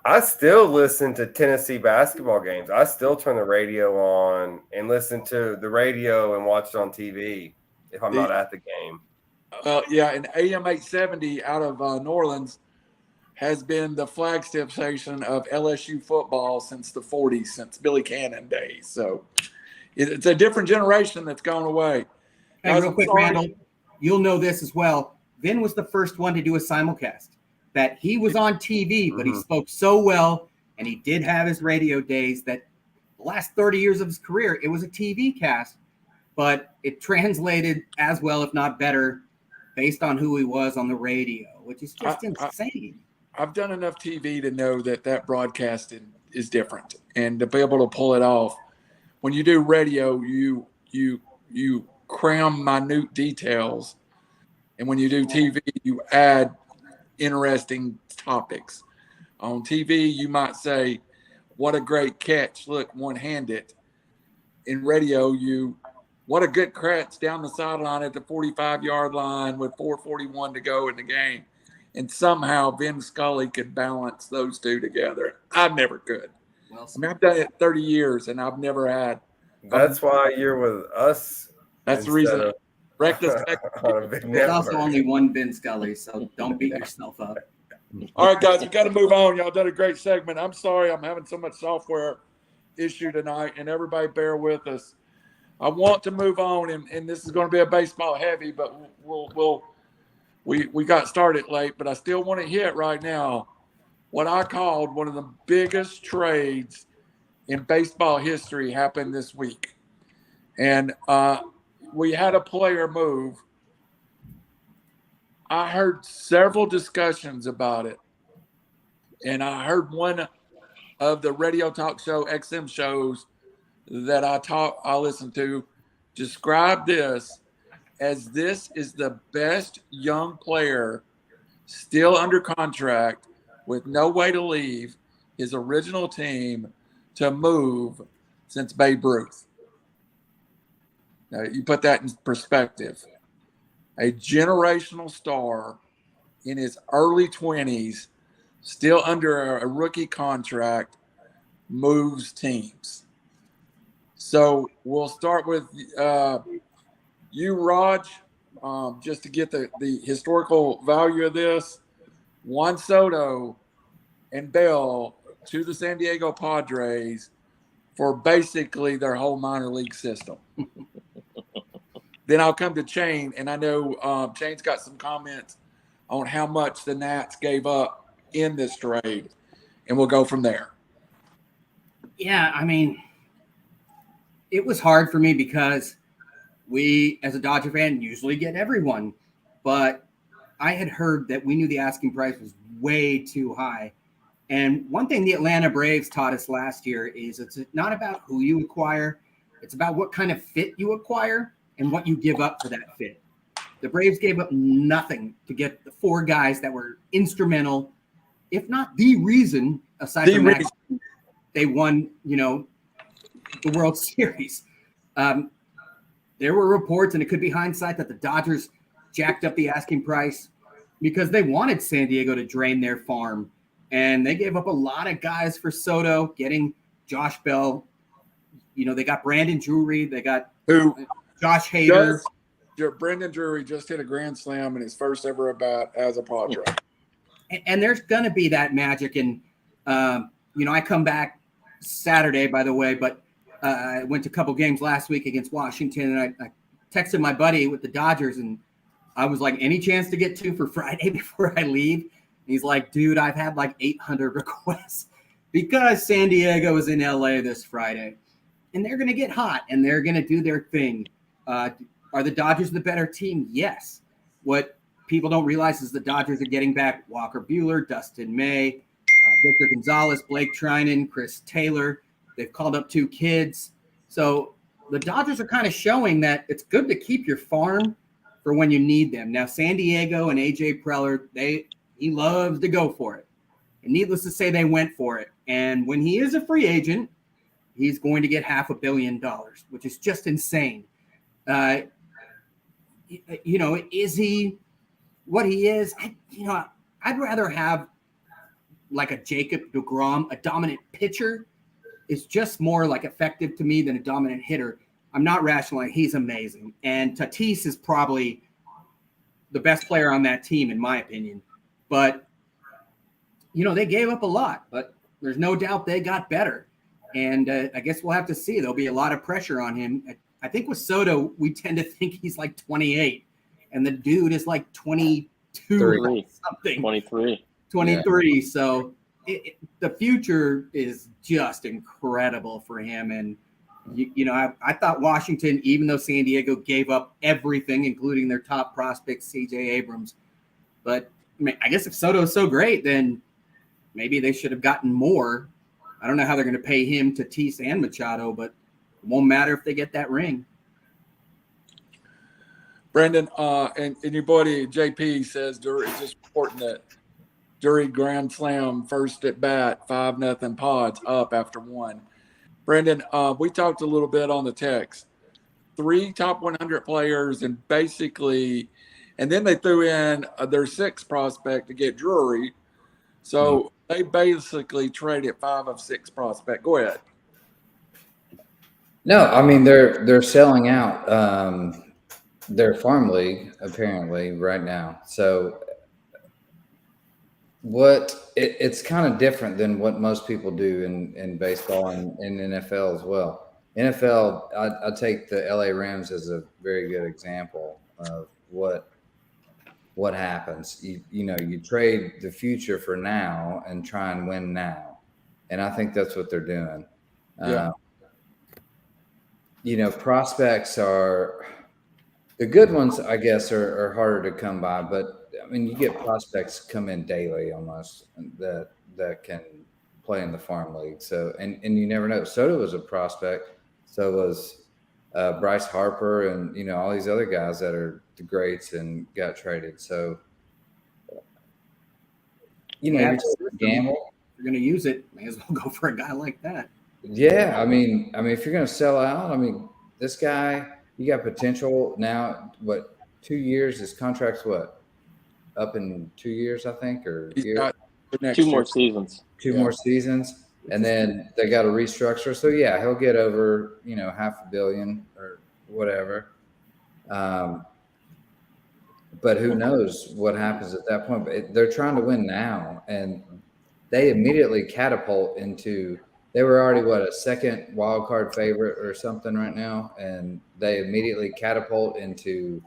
I still listen to Tennessee basketball games. I still turn the radio on and listen to the radio and watch it on TV if I'm not at the game. And AM 870 out of New Orleans has been the flagship station of LSU football since the 40s, since Billy Cannon days. So it's a different generation that's gone away. Hey, real quick, Randall, you'll know this as well. Vin was the first one to do a simulcast. That he was on TV, but he spoke so well, and he did have his radio days that the last 30 years of his career, it was a TV cast, but it translated as well, if not better, based on who he was on the radio, which is just insane. I've done enough TV to know that broadcasting is different, and to be able to pull it off. When you do radio, you cram minute details, and when you do TV, you add interesting topics. On TV, you might say, "What a great catch! Look, one-handed." In radio, what a good catch down the sideline at the 45-yard line with 4:41 to go in the game. And somehow Vin Scully could balance those two together. I never could. Well, I mean, I've done it 30 years, and I've never had. That's why you're with us. That's the reason. There's also only one Vin Scully, so don't beat yourself up. All right, guys, we got to move on. Y'all done a great segment. I'm sorry I'm having so much software issue tonight, and everybody bear with us. I want to move on, and this is going to be a baseball heavy, but we got started late, but I still want to hit right now what I called one of the biggest trades in baseball history happened this week. And we had a player move. I heard several discussions about it. And I heard one of the radio talk show XM shows that I listen to describe this as this is the best young player still under contract with no way to leave his original team to move since Babe Ruth. Now, you put that in perspective. A generational star in his early 20s, still under a rookie contract, moves teams. So we'll start with you, Raj, just to get the historical value of this. Juan Soto and Bell to the San Diego Padres for basically their whole minor league system. Then I'll come to Chain, and I know Chain's got some comments on how much the Nats gave up in this trade, and we'll go from there. Yeah, I mean, it was hard for me because we, as a Dodger fan, usually get everyone. But I had heard that we knew the asking price was way too high. And one thing the Atlanta Braves taught us last year is it's not about who you acquire. It's about what kind of fit you acquire and what you give up for that fit. The Braves gave up nothing to get the 4 guys that were instrumental, if not the reason, aside from that, they won, the World Series. There were reports, and it could be hindsight, that the Dodgers jacked up the asking price because they wanted San Diego to drain their farm. And they gave up a lot of guys for Soto, getting Josh Bell. They got Brandon Drury. They got Josh Hader. Brandon Drury just hit a grand slam in his first ever at-bat as a Padre. And there's going to be that magic. And, I come back Saturday, by the way, but I went to a couple games last week against Washington, and I texted my buddy with the Dodgers, and I was like, any chance to get 2 for Friday before I leave? And he's like, dude, I've had like 800 requests because San Diego is in LA this Friday, and they're going to get hot, and they're going to do their thing. Are the Dodgers the better team? Yes. What people don't realize is the Dodgers are getting back Walker Buehler, Dustin May, Victor Gonzalez, Blake Trinan, Chris Taylor. They've called up 2 kids. So the Dodgers are kind of showing that it's good to keep your farm for when you need them. Now, San Diego and A.J. Preller, he loves to go for it. And needless to say, they went for it. And when he is a free agent, he's going to get $500 million, which is just insane. Is he what he is? I'd rather have like a Jacob deGrom, a dominant pitcher is just more like effective to me than a dominant hitter. I'm not rationalizing. He's amazing. And Tatis is probably the best player on that team, in my opinion. But, they gave up a lot, but there's no doubt they got better. And I guess we'll have to see. There'll be a lot of pressure on him. I think with Soto, we tend to think he's like 28, and the dude is like 22 or something. 23. 23. Yeah. So the future is just incredible for him. And, I thought Washington, even though San Diego gave up everything, including their top prospect, C.J. Abrams. But I guess if Soto is so great, then maybe they should have gotten more. I don't know how they're going to pay him, Tatis, and Machado, but it won't matter if they get that ring. Brendan, and your buddy JP says it's just important that Drury grand slam first at bat, 5-0 Pods up after 1. Brendan, we talked a little bit on the text. 3 top 100 players, and then they threw in their 6th prospect to get Drury. So they basically traded 5 of 6 prospect. Go ahead. No, I mean they're selling out their farm league apparently right now. So it's kind of different than what most people do in baseball and in NFL as well. NFL, I take the LA Rams as a very good example of what happens. You trade the future for now and try and win now, and I think that's what they're doing. Yeah. Prospects are the good ones, I guess, are harder to come by, but I mean, you get prospects come in daily almost that can play in the farm league. So, and you never know. Soto was a prospect. So was Bryce Harper and, all these other guys that are the greats and got traded. So, you're gamble. If you're going to use it, may as well go for a guy like that. Yeah. I mean, if you're going to sell out, this guy, you got potential now. 2 years? His contract's up in 2 years, I think, or He's got the next 2 more seasons. Two more seasons, and then they got to restructure. So yeah, he'll get over $500 million or whatever. But who knows what happens at that point? But they're trying to win now, and they immediately catapult into. They were already a second wild card favorite or something right now, and they immediately catapult into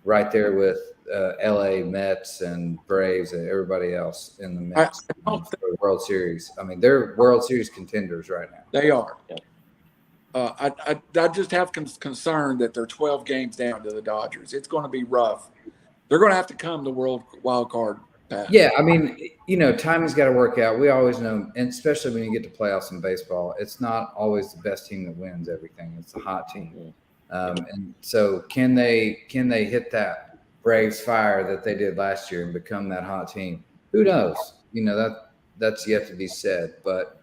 right there with LA Mets and Braves and everybody else in the mix for the World Series. I mean, they're World Series contenders right now. They are. Yeah. I just have concern that they're 12 games down to the Dodgers. It's going to be rough. They're going to have to come the wild card path. Yeah, I mean, timing's got to work out. We always know, and especially when you get to playoffs in baseball, it's not always the best team that wins everything. It's the hot team. And so can they hit that Braves fire that they did last year and become that hot team? Who knows? That's yet to be said. But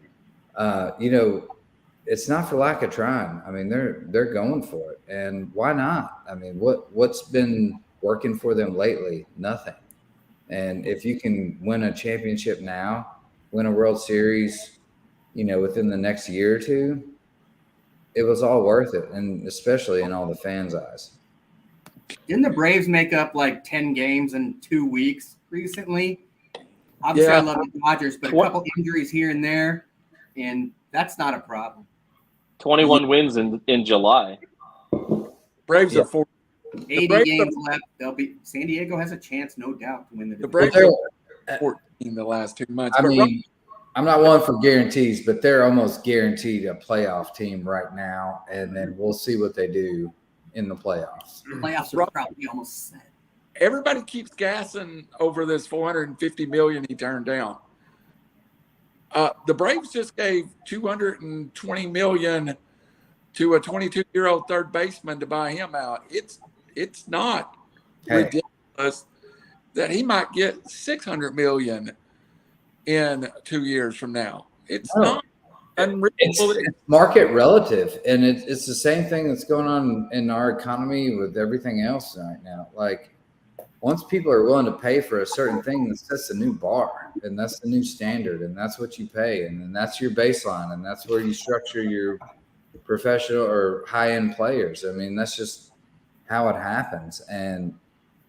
it's not for lack of trying. I mean, they're going for it, and why not? I mean, what's been working for them lately? Nothing. And if you can win a championship now, win a World Series, within the next year or two, it was all worth it, and especially in all the fans' eyes. Didn't the Braves make up like 10 games in 2 weeks recently? Obviously, I love the Dodgers, but a couple injuries here and there, and that's not a problem. 21 wins in July. Braves are 4. 80 games left. San Diego has a chance, no doubt, to win the division. Braves are 14 the last 2 months. I mean, I'm not one for guarantees, but they're almost guaranteed a playoff team right now, and then we'll see what they do in the playoffs. The playoffs are probably almost set. Everybody keeps gassing over this $450 million he turned down. The Braves just gave $220 million to a 22-year-old third baseman to buy him out. It's not ridiculous that he might get $600 million in 2 years from now. It's not unreal. It's market relative, and it's the same thing that's going on in our economy with everything else right now. Like, once people are willing to pay for a certain thing, that sets a new bar, and that's the new standard, and that's what you pay, and then that's your baseline, and that's where you structure your professional or high-end players. I mean, that's just how it happens, and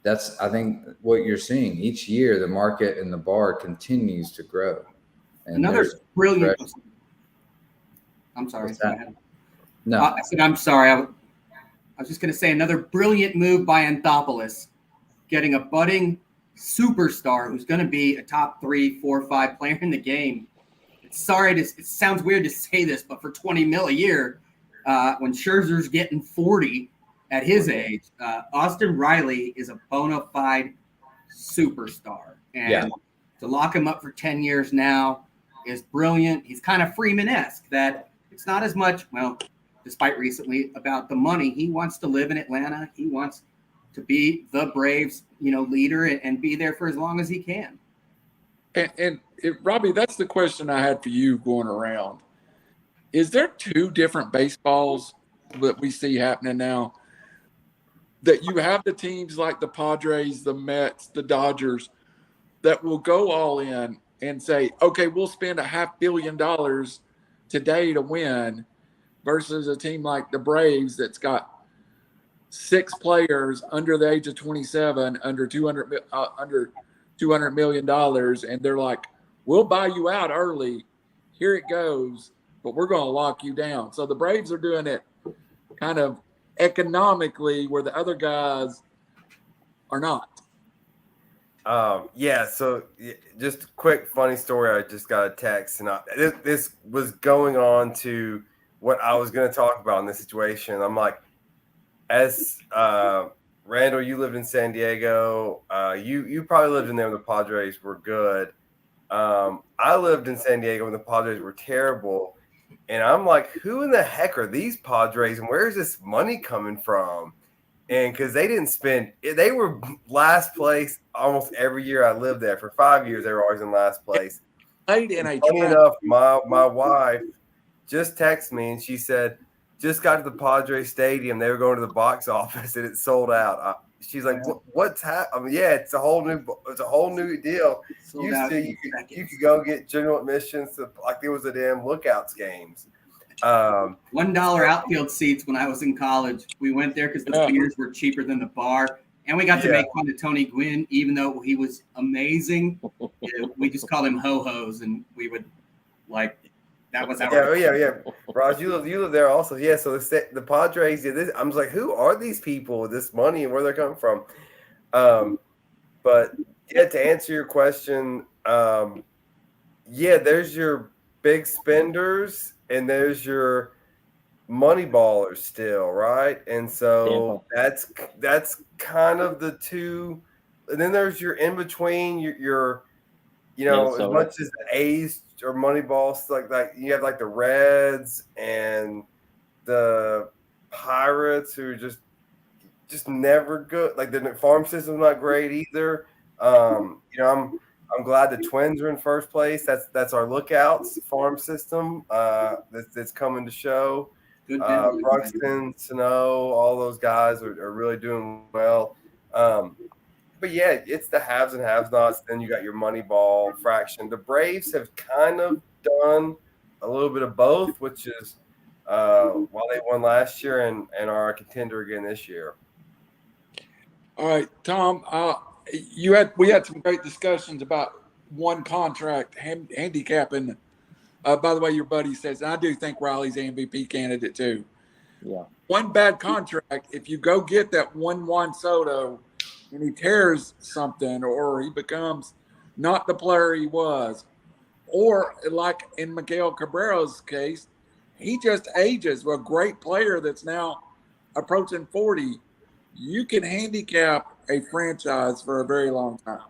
that's, I think, what you're seeing. Each year, the market and the bar continues to grow. And another brilliant – I'm sorry. No. I said I'm sorry. I was just going to say another brilliant move by Anthopoulos, getting a budding superstar who's going to be a top 3, 4, 5 player in the game. It sounds weird to say this, but for $20 million a year, when Scherzer's getting 40 at his age, Austin Riley is a bona fide superstar. And to lock him up for 10 years now is brilliant. He's kind of Freeman-esque, that it's not as much, well, despite recently, about the money. He wants to live in Atlanta. He wants to be the Braves, leader and be there for as long as he can. And Robbie, that's the question I had for you going around. Is there 2 different baseballs that we see happening now? That you have the teams like the Padres, the Mets, the Dodgers that will go all in and say, okay, we'll spend $500 million today to win, versus a team like the Braves that's got 6 players under the age of 27, under $200 million, and they're like, we'll buy you out early. Here it goes, but we're going to lock you down. So the Braves are doing it kind of economically, where the other guys are not. So just a quick funny story. I just got a text, and this was going on to what I was going to talk about in this situation. I'm like, Randall, you lived in San Diego. You probably lived in there when the Padres were good. I lived in San Diego when the Padres were terrible. And I'm like, who in the heck are these Padres, and where is this money coming from? And because they were last place almost every year I lived there. For 5 years, they were always in last place. Funny enough, my wife just texted me, and she said, just got to the Padres Stadium. They were going to the box office, and it sold out. She's like, "What's happening?" I mean, yeah, it's a whole new deal. You could go get general admissions to, like, it was a damn Lookouts games. $1 outfield seats when I was in college. We went there because the beers were cheaper than the bar, and we got to make fun of Tony Gwynn, even though he was amazing. We just called him ho-hos, and we would that was our Raj, you live there also. Yeah, so the Padres. I'm just like, who are these people with this money and where they're coming from? But to answer your question, there's your big spenders, and there's your money ballers still, right? And so Tampa. that's kind of the two. And then there's your in between, your as Minnesota. much as the A's or money balls like that, you have like the Reds and the Pirates who are just never good. Like the farm system's not great either. I'm glad the Twins are in first place. That's our Lookouts farm system that's coming to show. Good Bruxton, Sano, all those guys are really doing well. But yeah, it's the haves and have-nots. Then you got your money ball fraction. The Braves have kind of done a little bit of both, which is why they won last year and are a contender again this year. All right, Tom, we had some great discussions about one contract handicapping. By the way, your buddy says, I do think Riley's MVP candidate too. Yeah. One bad contract, if you go get that Juan Soto and he tears something or he becomes not the player he was, or like in Miguel Cabrera's case, he just ages. A great player that's now approaching 40. You can handicap a franchise for a very long time.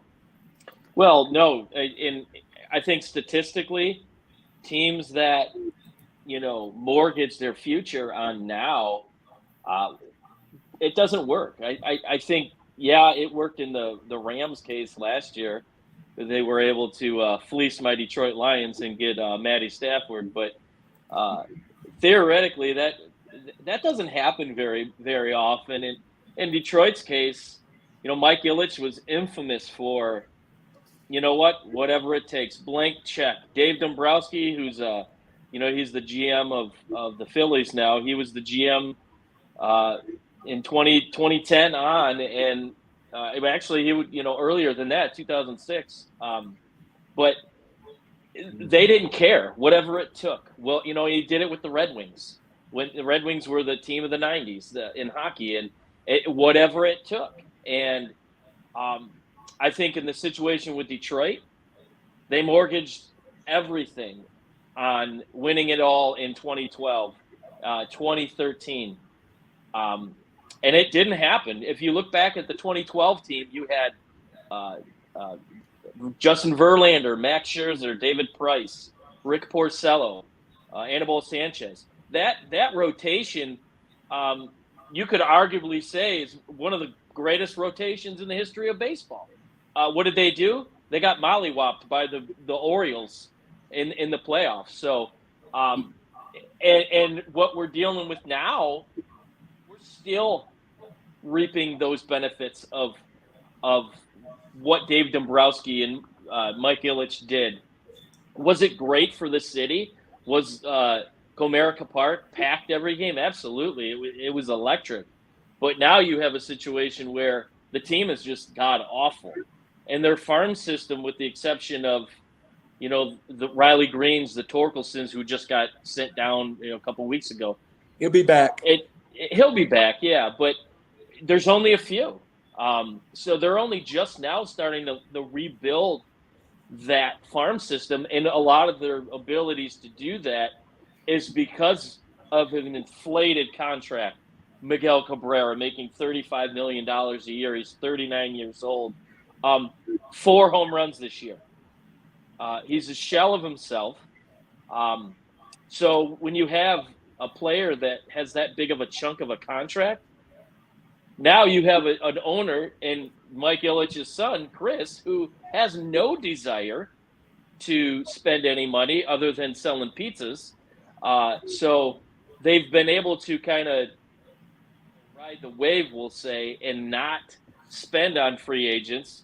Well, no, I think statistically, teams that mortgage their future on now, it doesn't work. I think it worked in the Rams case last year. They were able to fleece my Detroit Lions and get Matty Stafford, but theoretically that doesn't happen very, very often. And in Detroit's case, Mike Ilitch was infamous for, whatever it takes, blank check. Dave Dombrowski, who's he's the GM of the Phillies now. He was the GM in 2010 on, and actually he would earlier than that, 2006. But they didn't care, whatever it took. Well, he did it with the Red Wings when the Red Wings were the team of the 90s in hockey, and whatever it took. And I think in the situation with Detroit, they mortgaged everything on winning it all in 2012, 2013. And it didn't happen. If you look back at the 2012 team, you had Justin Verlander, Max Scherzer, David Price, Rick Porcello, Anibal Sanchez. That rotation, you could arguably say, is one of the greatest rotations in the history of baseball. What did they do? They got mollywopped by the Orioles in the playoffs. So, and what we're dealing with now, we're still reaping those benefits of what Dave Dombrowski and Mike Ilitch did. Was it great for the city? Was Comerica Park packed every game? Absolutely. It was electric. But now you have a situation where the team is just god awful. And their farm system, with the exception of, the Riley Greens, the Torkelsons, who just got sent down a couple weeks ago. He'll be back. He'll be back, yeah. But there's only a few. So they're only just now starting to rebuild that farm system. And a lot of their abilities to do that is because of an inflated contract. Miguel Cabrera making $35 million a year. He's 39 years old. 4 home runs this year. He's a shell of himself. So when you have a player that has that big of a chunk of a contract, now you have an owner in Mike Ilitch's son, Chris, who has no desire to spend any money other than selling pizzas. So they've been able to kind of ride the wave, we'll say, and not spend on free agents.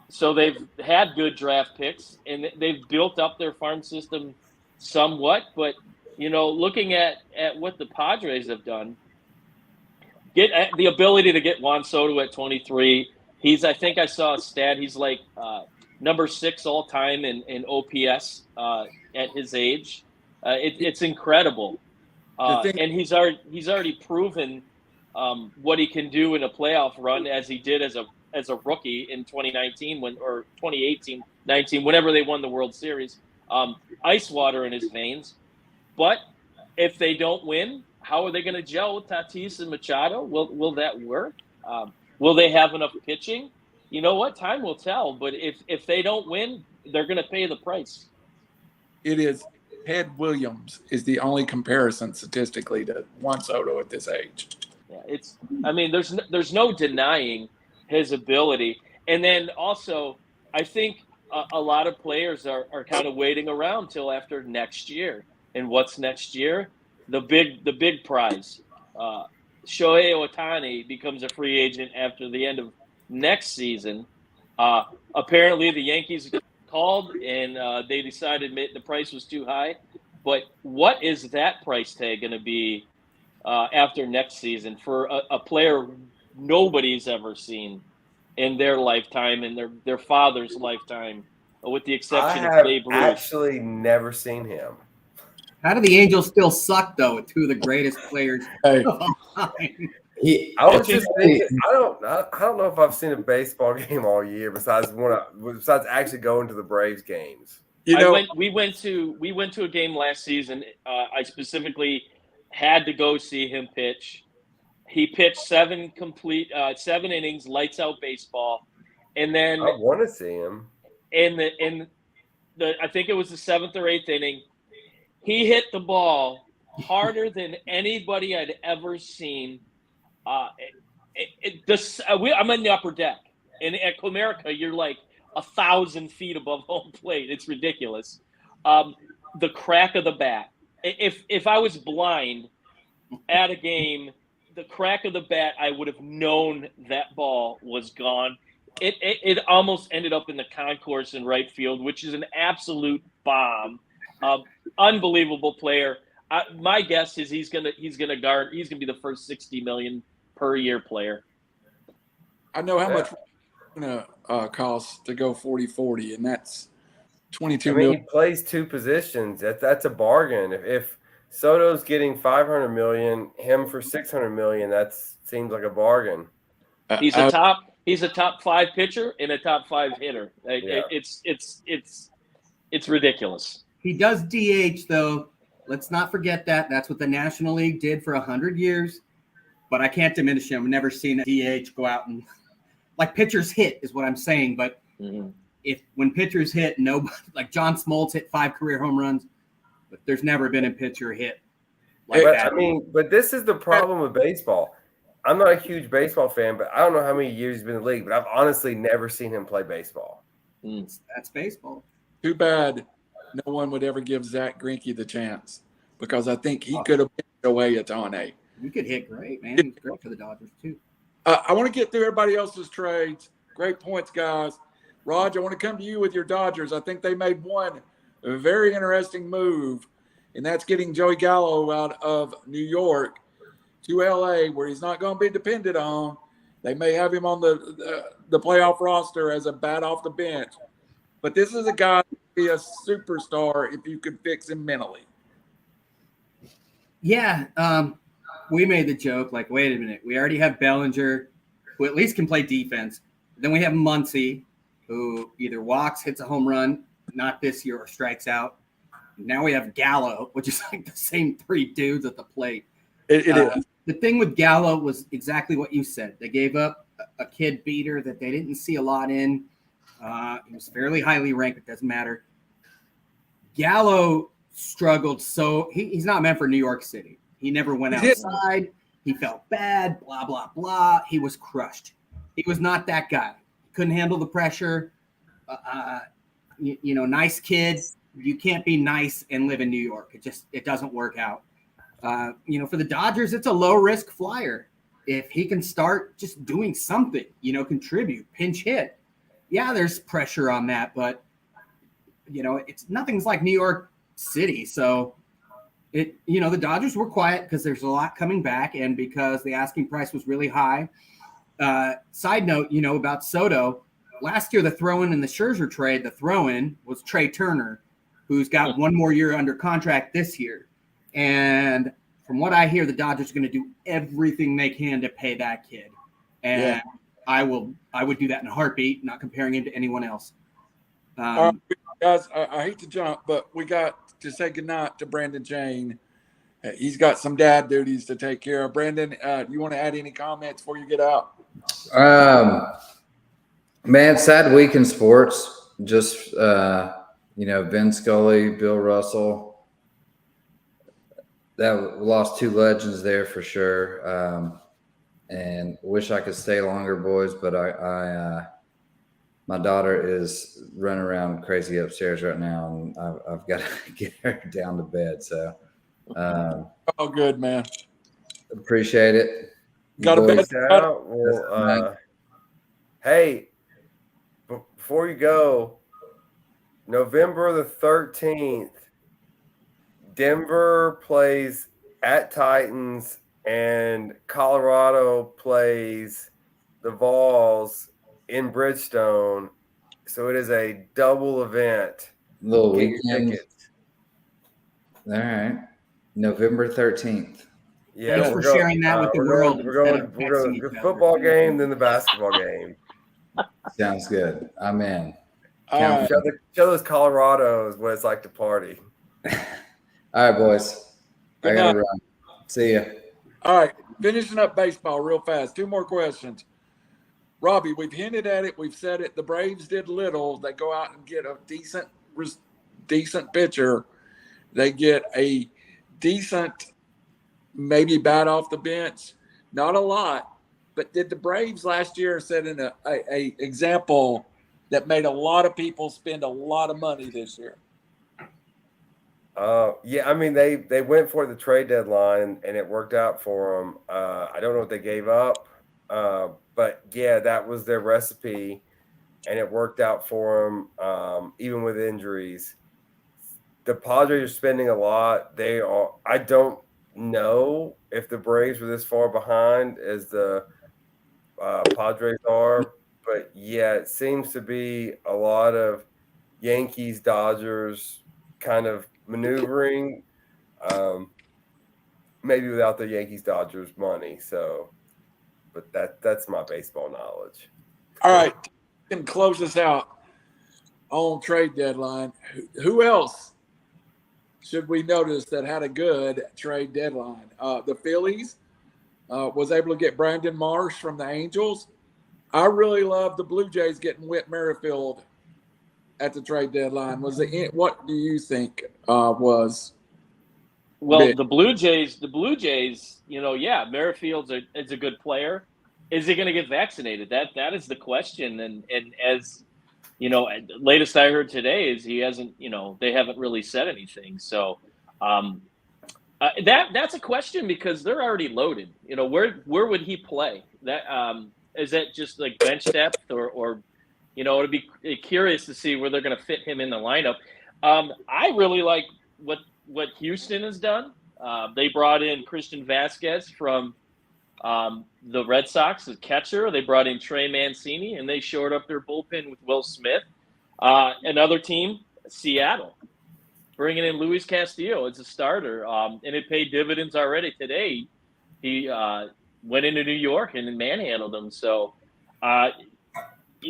So they've had good draft picks, and they've built up their farm system somewhat. But, looking at what the Padres have done, get the ability to get Juan Soto at 23. I think I saw a stat. He's like number 6 all time in OPS at his age. It's incredible. And he's already proven what he can do in a playoff run, as he did as a rookie in 2019 or 2018-19, whenever they won the World Series. Ice water in his veins, but if they don't win, how are they going to gel with Tatis and Machado? Will that work? Will they have enough pitching? You know what? Time will tell. But if they don't win, they're going to pay the price. It is Ted Williams is the only comparison statistically to Juan Soto at this age. Yeah, there's no denying his ability. And then also, I think a lot of players are kind of waiting around till after next year. And what's next year? The big prize. Shohei Ohtani becomes a free agent after the end of next season. Apparently, the Yankees called and they decided the price was too high. But what is that price tag going to be after next season for a player nobody's ever seen in their lifetime and their father's lifetime, with the exception of Babe Ruth? I have actually never seen him. How do the Angels still suck though with two of the greatest players of all time? I was just thinking, I don't know if I've seen a baseball game all year besides actually going to the Braves games. We went to a game last season. I specifically had to go see him pitch. He pitched 7 innings, lights out baseball, and then I want to see him. In the I think it was the 7th or 8th inning, he hit the ball harder than anybody I'd ever seen. I'm in the upper deck, and at Comerica, you're like 1,000 feet above home plate. It's ridiculous. The crack of the bat. If I was blind at a game, the crack of the bat, I would have known that ball was gone. It almost ended up in the concourse in right field, which is an absolute bomb. Unbelievable player. My guess is he's gonna be the first $60 million per year player. I know how much it's going to cost to go 40-40, and that's $22 million. He plays 2 positions. That's a bargain. If Soto's getting $500 million, him for $600 million, that seems like a bargain. He's a top 5 pitcher and a top 5 hitter. Yeah. It's ridiculous. He does DH though. Let's not forget that. That's what the National League did for 100 years. But I can't diminish him. I've never seen a DH go out and like pitchers hit is what I'm saying. But when pitchers hit, nobody like John Smoltz hit 5 career home runs, but there's never been a pitcher hit like that. But this is the problem with baseball. I'm not a huge baseball fan, but I don't know how many years he's been in the league, but I've honestly never seen him play baseball. That's baseball. Too bad no one would ever give Zach Greinke the chance, because I think he could have pitched away at Ohtani. He could hit great, man. He's great for the Dodgers too. I want to get through everybody else's trades. Great points, guys. Raj, I want to come to you with your Dodgers. I think they made one very interesting move, and that's getting Joey Gallo out of New York to LA, where he's not going to be depended on. They may have him on the playoff roster as a bat off the bench. But this is a guy who could be a superstar if you could fix him mentally. Yeah, we made the joke, like, wait a minute. We already have Bellinger, who at least can play defense. Then we have Muncy, who either walks, hits a home run, not this year, or strikes out. Now we have Gallo, which is like the same 3 dudes at the plate. It is. The thing with Gallo was exactly what you said. They gave up a kid beater that they didn't see a lot in. He was fairly highly ranked. It doesn't matter. Gallo struggled. So he's not meant for New York City. He never went outside. He felt bad, blah, blah, blah. He was crushed. He was not that guy. Couldn't handle the pressure. Nice kid. You can't be nice and live in New York. It doesn't work out. For the Dodgers, it's a low-risk flyer. If he can start just doing something, contribute, pinch hit. Yeah, there's pressure on that, but, nothing's like New York City. So, the Dodgers were quiet because there's a lot coming back and because the asking price was really high. Side note, about Soto, last year the throw-in in the Scherzer trade, the throw-in was Trey Turner, who's got 1 more year under contract this year. And from what I hear, the Dodgers are going to do everything they can to pay that kid. And I would do that in a heartbeat, not comparing him to anyone else. Guys, I hate to jump, but we got to say goodnight to Brandon Jane. He's got some dad duties to take care of. Brandon, you want to add any comments before you get out? Man, sad week in sports. Just Vin Scully, Bill Russell. That lost two legends there for sure. And wish I could stay longer, boys, but I my daughter is running around crazy upstairs right now, and I've got to get her down to bed. So, Oh, good, man. appreciate it. Got a boys, bed. out. Well, hey, before you go, November the 13th, Denver plays at Titans and Colorado plays the Vols in Bridgestone. So it is a double event. little Get your weekend. tickets. All right, November 13th. Yeah, Thanks for sharing that with the world instead of We're texting going each the other. football game, then the basketball game. Sounds good. I'm in. All right. Show those Colorados what it's like to party. All right, boys. I Good gotta night. run. See ya. All right, finishing up baseball real fast. Two more questions. Robbie, we've hinted at it. We've said it. The Braves did little. They go out and get a decent pitcher. They get a decent, maybe bat off the bench. Not a lot, but did the Braves last year set in a example that made a lot of people spend a lot of money this year? Yeah, I mean they went for the trade deadline and it worked out for them. I don't know what they gave up, but yeah, that was their recipe, and it worked out for them even with injuries. The Padres are spending a lot. They are. I don't know if the Braves were this far behind as the Padres are, but yeah, it seems to be a lot of Yankees, Dodgers kind of maneuvering, maybe without the Yankees Dodgers money. So, but that's my baseball knowledge. All right, and close us out on trade deadline. Who else should we notice that had a good trade deadline? The Phillies was able to get Brandon Marsh from the Angels. I really love the Blue Jays getting Whit Merrifield at the trade deadline. What do you think was? Well, big? the Blue Jays, Merrifield's is a good player. Is he going to get vaccinated? That is the question. And as latest I heard today is he hasn't. They haven't really said anything. So that's a question because they're already loaded. Where would he play? That is that just like bench depth or it'd be curious to see where they're going to fit him in the lineup. I really like what Houston has done. They brought in Christian Vasquez from the Red Sox, the catcher. They brought in Trey Mancini, and they shored up their bullpen with Will Smith. Another team, Seattle, bringing in Luis Castillo as a starter, and it paid dividends already today. He went into New York and manhandled them. So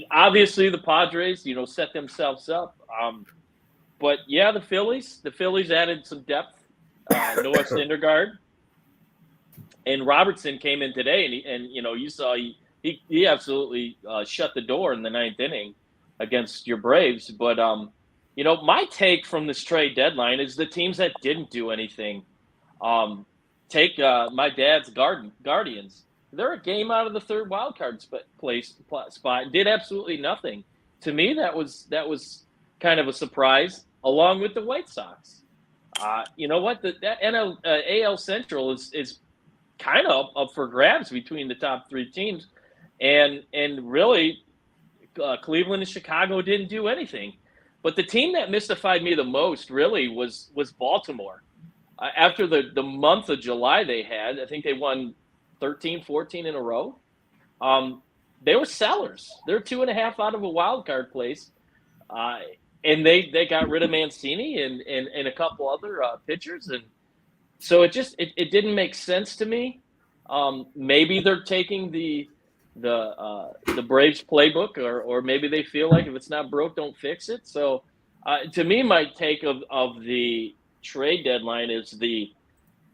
obviously the Padres, set themselves up. But yeah, the Phillies added some depth. Noah Syndergaard and Robertson came in today, and you saw he absolutely shut the door in the ninth inning against your Braves. But my take from this trade deadline is the teams that didn't do anything. Take my dad's Guardians. They're a game out of the third wild card spot and did absolutely nothing. To me, that was kind of a surprise, along with the White Sox. You know what? That AL Central is kind of up for grabs between the top three teams, and really, Cleveland and Chicago didn't do anything. But the team that mystified me the most really was Baltimore. After the month of July they had, I think they won 13, 14 in a row. They were sellers. They're 2.5 out of a wild card place. And they got rid of Mancini and a couple other pitchers. And so it didn't make sense to me. Maybe they're taking the Braves playbook, or maybe they feel like if it's not broke, don't fix it. So to me, my take of the trade deadline is the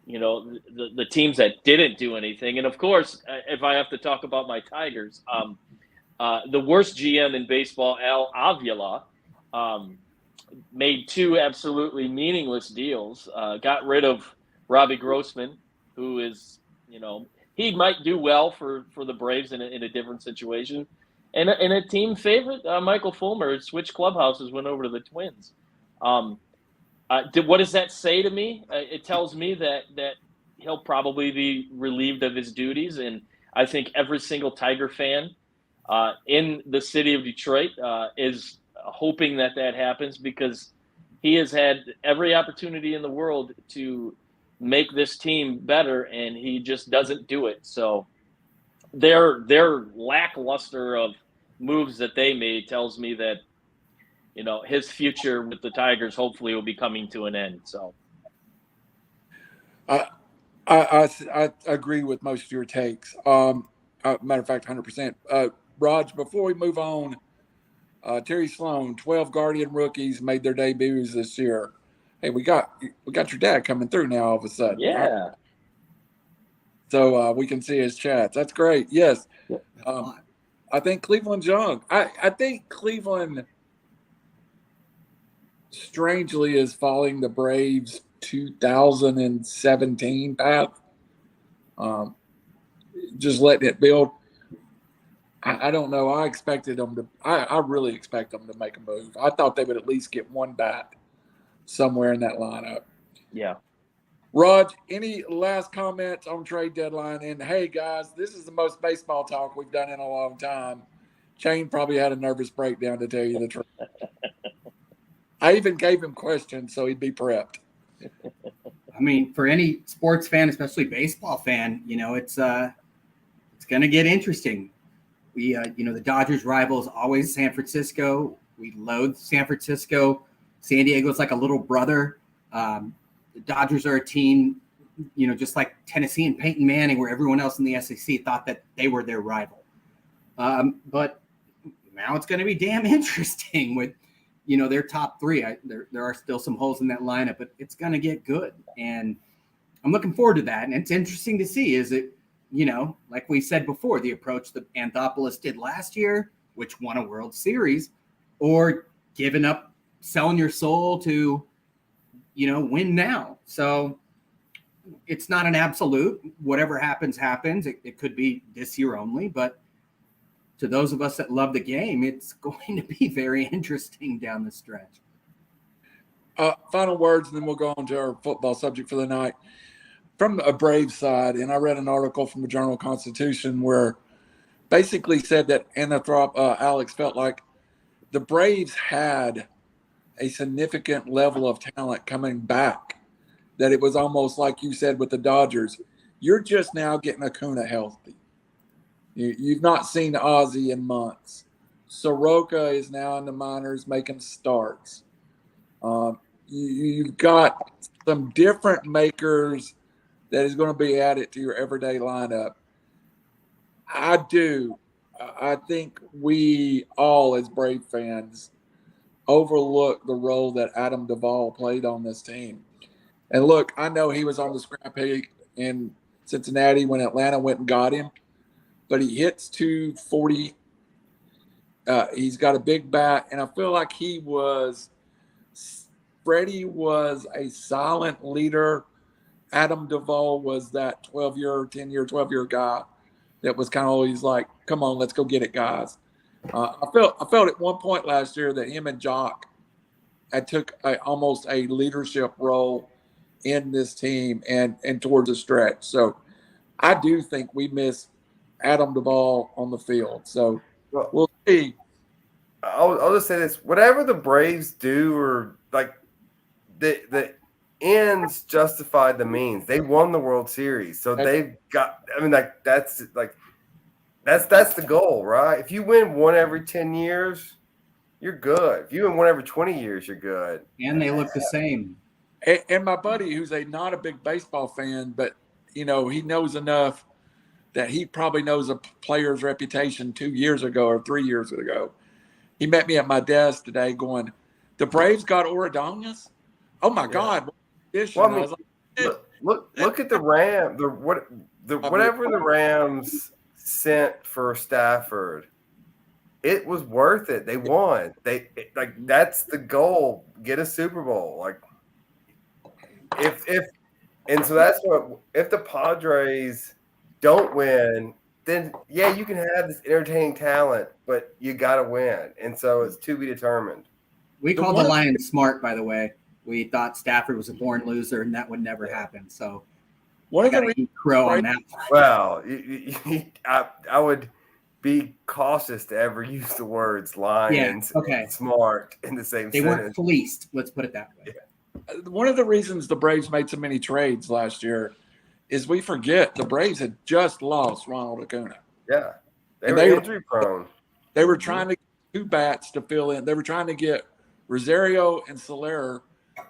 the teams that didn't do anything. And of course, if I have to talk about my Tigers, the worst GM in baseball, Al Avila, made 2 absolutely meaningless deals. Got rid of Robbie Grossman, who is, he might do well for the Braves in a different situation. And a team favorite, Michael Fulmer, switched clubhouses, went over to the Twins. What does that say to me? It tells me that he'll probably be relieved of his duties. And I think every single Tiger fan in the city of Detroit is hoping that happens, because he has had every opportunity in the world to make this team better, and he just doesn't do it. So their lackluster of moves that they made tells me that his future with the Tigers hopefully will be coming to an end. So I agree with most of your takes. Matter of fact, 100%. Raj, before we move on, Terry Sloan, 12 Guardian rookies made their debuts this year. Hey, we got your dad coming through now all of a sudden. yeah. Right? So we can see his chats. That's great. Yes. I think Cleveland's young. I think Cleveland strangely is following the Braves 2017 path. Just letting it build. I don't know. I expected them to. I really expect them to make a move. I thought they would at least get one bat somewhere in that lineup. Yeah. Raj, any last comments on trade deadline? And hey, guys, this is the most baseball talk we've done in a long time. Shane probably had a nervous breakdown, to tell you the truth. I even gave him questions so he'd be prepped. I mean, for any sports fan, especially baseball fan, it's going to get interesting. We, the Dodgers' rivals always San Francisco. We loathe San Francisco. San Diego's like a little brother. The Dodgers are a team, just like Tennessee and Peyton Manning, where everyone else in the SEC thought that they were their rival. But now it's going to be damn interesting with, their top 3. There are still some holes in that lineup, but it's going to get good. And I'm looking forward to that. And it's interesting to see, is it, like we said before, the approach that Anthopoulos did last year, which won a World Series, or giving up, selling your soul to, win now. So it's not an absolute. Whatever happens, happens. It could be this year only, but to those of us that love the game, it's going to be very interesting down the stretch. Final words, and then we'll go on to our football subject for the night. From a Braves side, and I read an article from the Journal-Constitution where basically said that Alex felt like the Braves had a significant level of talent coming back, that it was almost like you said with the Dodgers. You're just now getting Acuna healthy. You've not seen Ozzie in months. Soroka is now in the minors making starts. You've got some different makers that is going to be added to your everyday lineup. I think we all, as Brave fans, overlook the role that Adam Duvall played on this team. And look, I know he was on the scrap heap in Cincinnati when Atlanta went and got him, but he hits 240. He's got a big bat, and I feel like Freddie was a silent leader. Adam Duvall was that 12-year guy that was kind of always like, come on, let's go get it, guys. I felt at one point last year that him and Jock had took almost a leadership role in this team and towards the stretch. So I do think we miss Adam Duvall on the field. So we'll see. I'll just say this: whatever the Braves do, or like the ends justify the means. They won the World Series, so they've got. I mean, that's the goal, right? If you win one every 10 years, you're good. If you win one every 20 years, you're good. And they look the same. And my buddy, who's not a big baseball fan, but he knows enough that he probably knows a player's reputation 2 years ago or 3 years ago. He met me at my desk today going, the Braves got Ordonez? Oh, my God. Well, I mean, Look at the whatever the Rams sent for Stafford. It was worth it. They won. That's the goal. Get a Super Bowl. Like and so that's what if the Padres don't win, then yeah, you can have this entertaining talent, but you gotta win. And so it's to be determined. We called the Lions smart, by the way. We thought Stafford was a born loser, and that would never happen. So One of the reasons, eat crow on that. Well, I would be cautious to ever use the words Lions and smart in the same they sentence. weren't fleeced. Let's put it that way. one of the reasons the Braves made so many trades last year is we forget the Braves had just lost Ronald Acuna. Yeah, they were injury prone. They were trying to get 2 bats to fill in. They were trying to get Rosario and Soler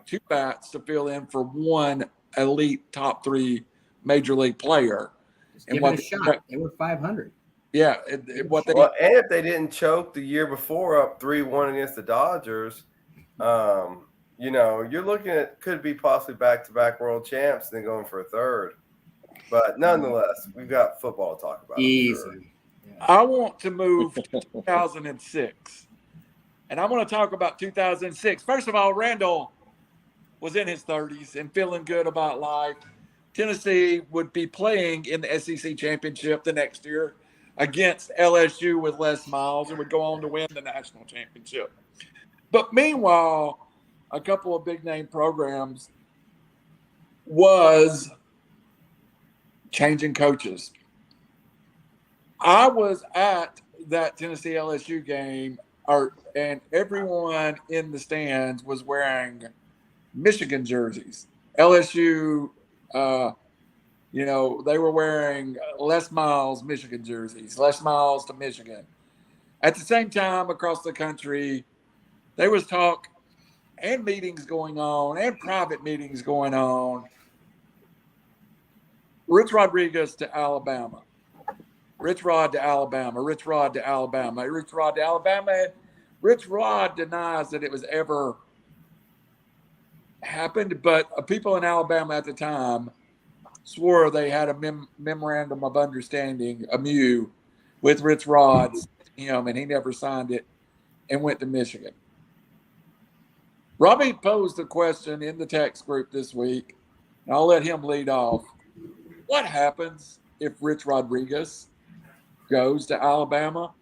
2 bats to fill in for 1 elite top 3 major league player. Just give it a shot. They were 500. Yeah, and if they didn't choke the year before up 3-1 against the Dodgers, you're looking at could be possibly back-to-back world champs and then going for a third. But nonetheless, we've got football to talk about. Easy. Sure. I want to move to 2006, and I want to talk about 2006. First of all, Randall was in his 30s and feeling good about life. Tennessee would be playing in the SEC championship the next year against LSU with Les Miles and would go on to win the national championship. But meanwhile, a couple of big-name programs was changing coaches. I was at that Tennessee LSU game, and everyone in the stands was wearing Michigan jerseys. LSU, they were wearing Les Miles Michigan jerseys, Les Miles to Michigan. At the same time, across the country, there was talk and meetings going on and private meetings going on. Rich Rodriguez to Alabama. Rich Rod to Alabama. Rich Rod to Alabama. Rich Rod to Alabama. Rich Rod denies that it was ever happened, but people in Alabama at the time swore they had a memorandum of understanding, a MOU, with Rich Rod, and he never signed it and went to Michigan. Robbie posed a question in the text group this week, and I'll let him lead off. What happens if Rich Rodriguez goes to Alabama?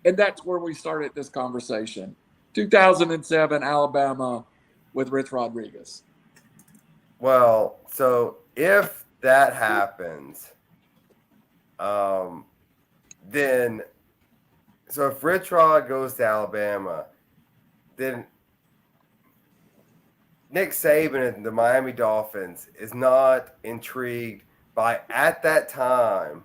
And that's where we started this conversation. 2007, Alabama with Rich Rodriguez. Well, so if that happens, then if Rich Rod goes to Alabama, then Nick Saban and the Miami Dolphins is not intrigued by, at that time,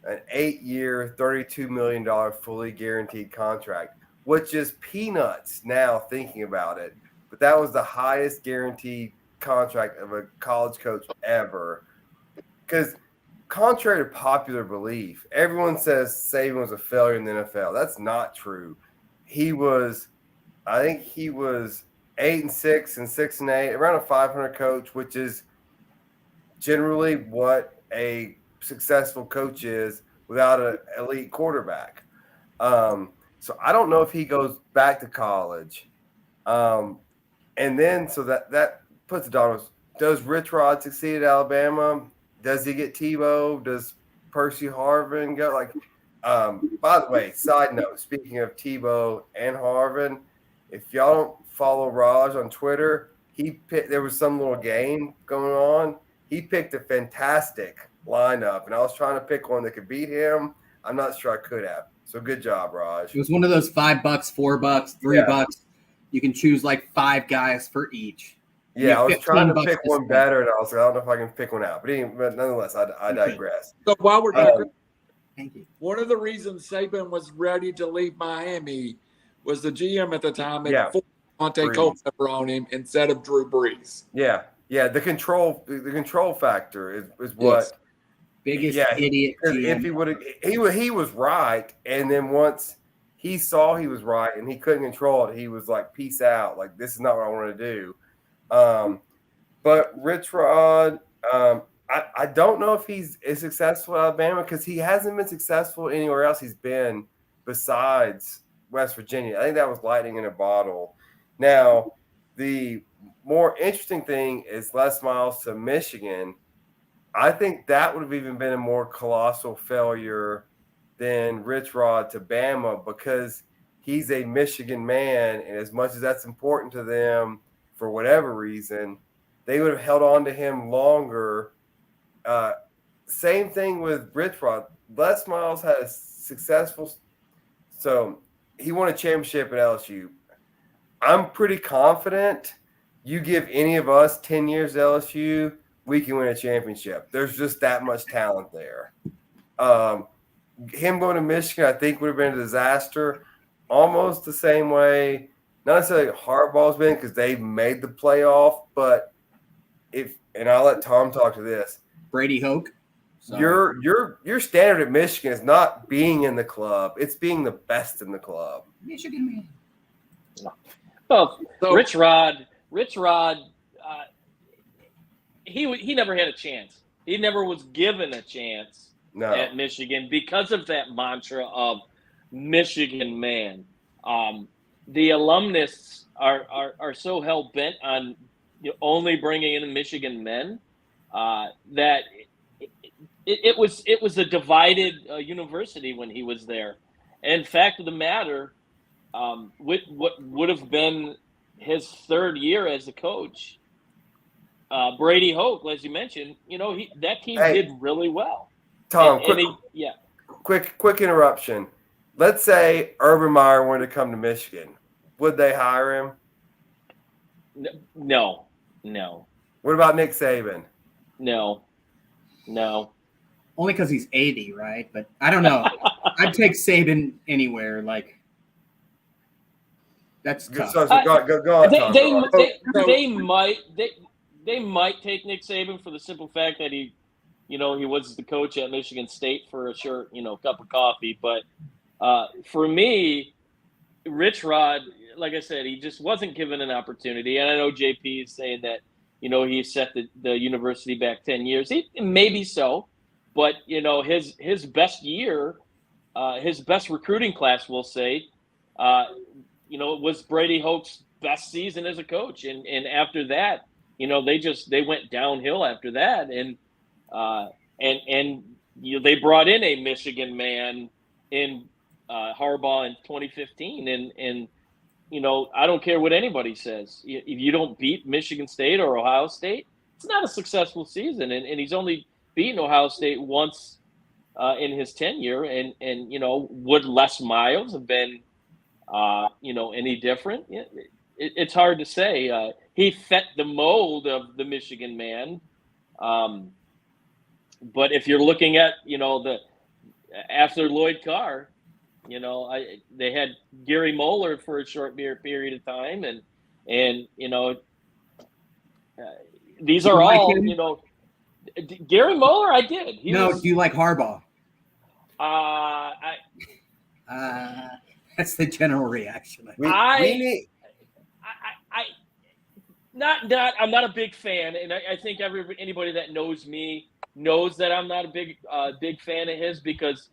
an 8-year, $32 million fully guaranteed contract, which is peanuts now thinking about it. But that was the highest guaranteed contract of a college coach ever. Because contrary to popular belief, everyone says Saban was a failure in the NFL. That's not true. I think he was 8-6 and 6-8, around a 500 coach, which is generally what a successful coach is without an elite quarterback. So I don't know if he goes back to college. And then so that puts the dominoes. Does Rich Rod succeed at Alabama? Does he get Tebow? Does Percy Harvin go? By the way, side note, speaking of Tebow and Harvin, if y'all don't follow Raj on Twitter, there was some little game going on. He picked a fantastic lineup, and I was trying to pick one that could beat him. I'm not sure I could have. So good job, Raj. It was one of those $5, $4, $3. You can choose 5 guys for each. Yeah, I was trying to pick one better, and I was like, I don't know if I can pick one out. But nonetheless, I digress. So while we're digressing, thank you. One of the reasons Saban was ready to leave Miami was the GM at the time had Monte Culpepper on him instead of Drew Brees. Yeah. The control factor is what biggest idiot. If he would have, he was right, and then once he saw he was right and he couldn't control it, he was like, "Peace out! Like this is not what I want to do." But Rich Rod, I don't know if he's as successful at Alabama because he hasn't been successful anywhere else he's been besides West Virginia. I think that was lightning in a bottle. Now, the more interesting thing is Les Miles to Michigan. I think that would have even been a more colossal failure than Rich Rod to Bama because he's a Michigan man, and as much as that's important to them for whatever reason, they would have held on to him longer. Same thing with Rich Rod. Les Miles had a successful – so he won a championship at LSU. I'm pretty confident you give any of us 10 years at LSU, we can win a championship. There's just that much talent there. Him going to Michigan, I think, would have been a disaster. Almost the same way, not necessarily Harbaugh's been because they made the playoff, but and I'll let Tom talk to this. Brady Hoke. Your standard at Michigan is not being in the club; it's being the best in the club. Michigan man. Well, Rich Rod, he never had a chance. He never was given a chance at Michigan because of that mantra of Michigan man. The alumnus are so hell bent on only bringing in Michigan men that it was a divided university when he was there. And fact of the matter, with what would have been his third year as a coach, Brady Hoke, as you mentioned, that team did really well. Tom, quick interruption. Let's say Urban Meyer wanted to come to Michigan. Would they hire him? No. What about Nick Saban? No. Only because he's 80, right? But I don't know. I'd take Saban anywhere. Like, that's tough. So go on, Tom. They might take Nick Saban for the simple fact that he was the coach at Michigan State for a short, cup of coffee. But for me, Rich Rod, like I said, he just wasn't given an opportunity. And I know JP is saying that, he set the university back 10 years. Maybe so. But, his best year, his best recruiting class, we'll say, was Brady Hoke's best season as a coach. And after that, they went downhill after that. And they brought in a Michigan man in Harbaugh in 2015. And I don't care what anybody says. If you don't beat Michigan State or Ohio State, it's not a successful season. And he's only beaten Ohio State once in his tenure. And would Les Miles have been, any different? It's hard to say. He fit the mold of the Michigan man. But if you're looking at, after Lloyd Carr, they had Gary Moeller for a short period of time. And these are all, Gary Moeller, I did. Do you like Harbaugh? That's the general reaction. I'm not a big fan, and I think anybody that knows me knows that I'm not a big fan of his because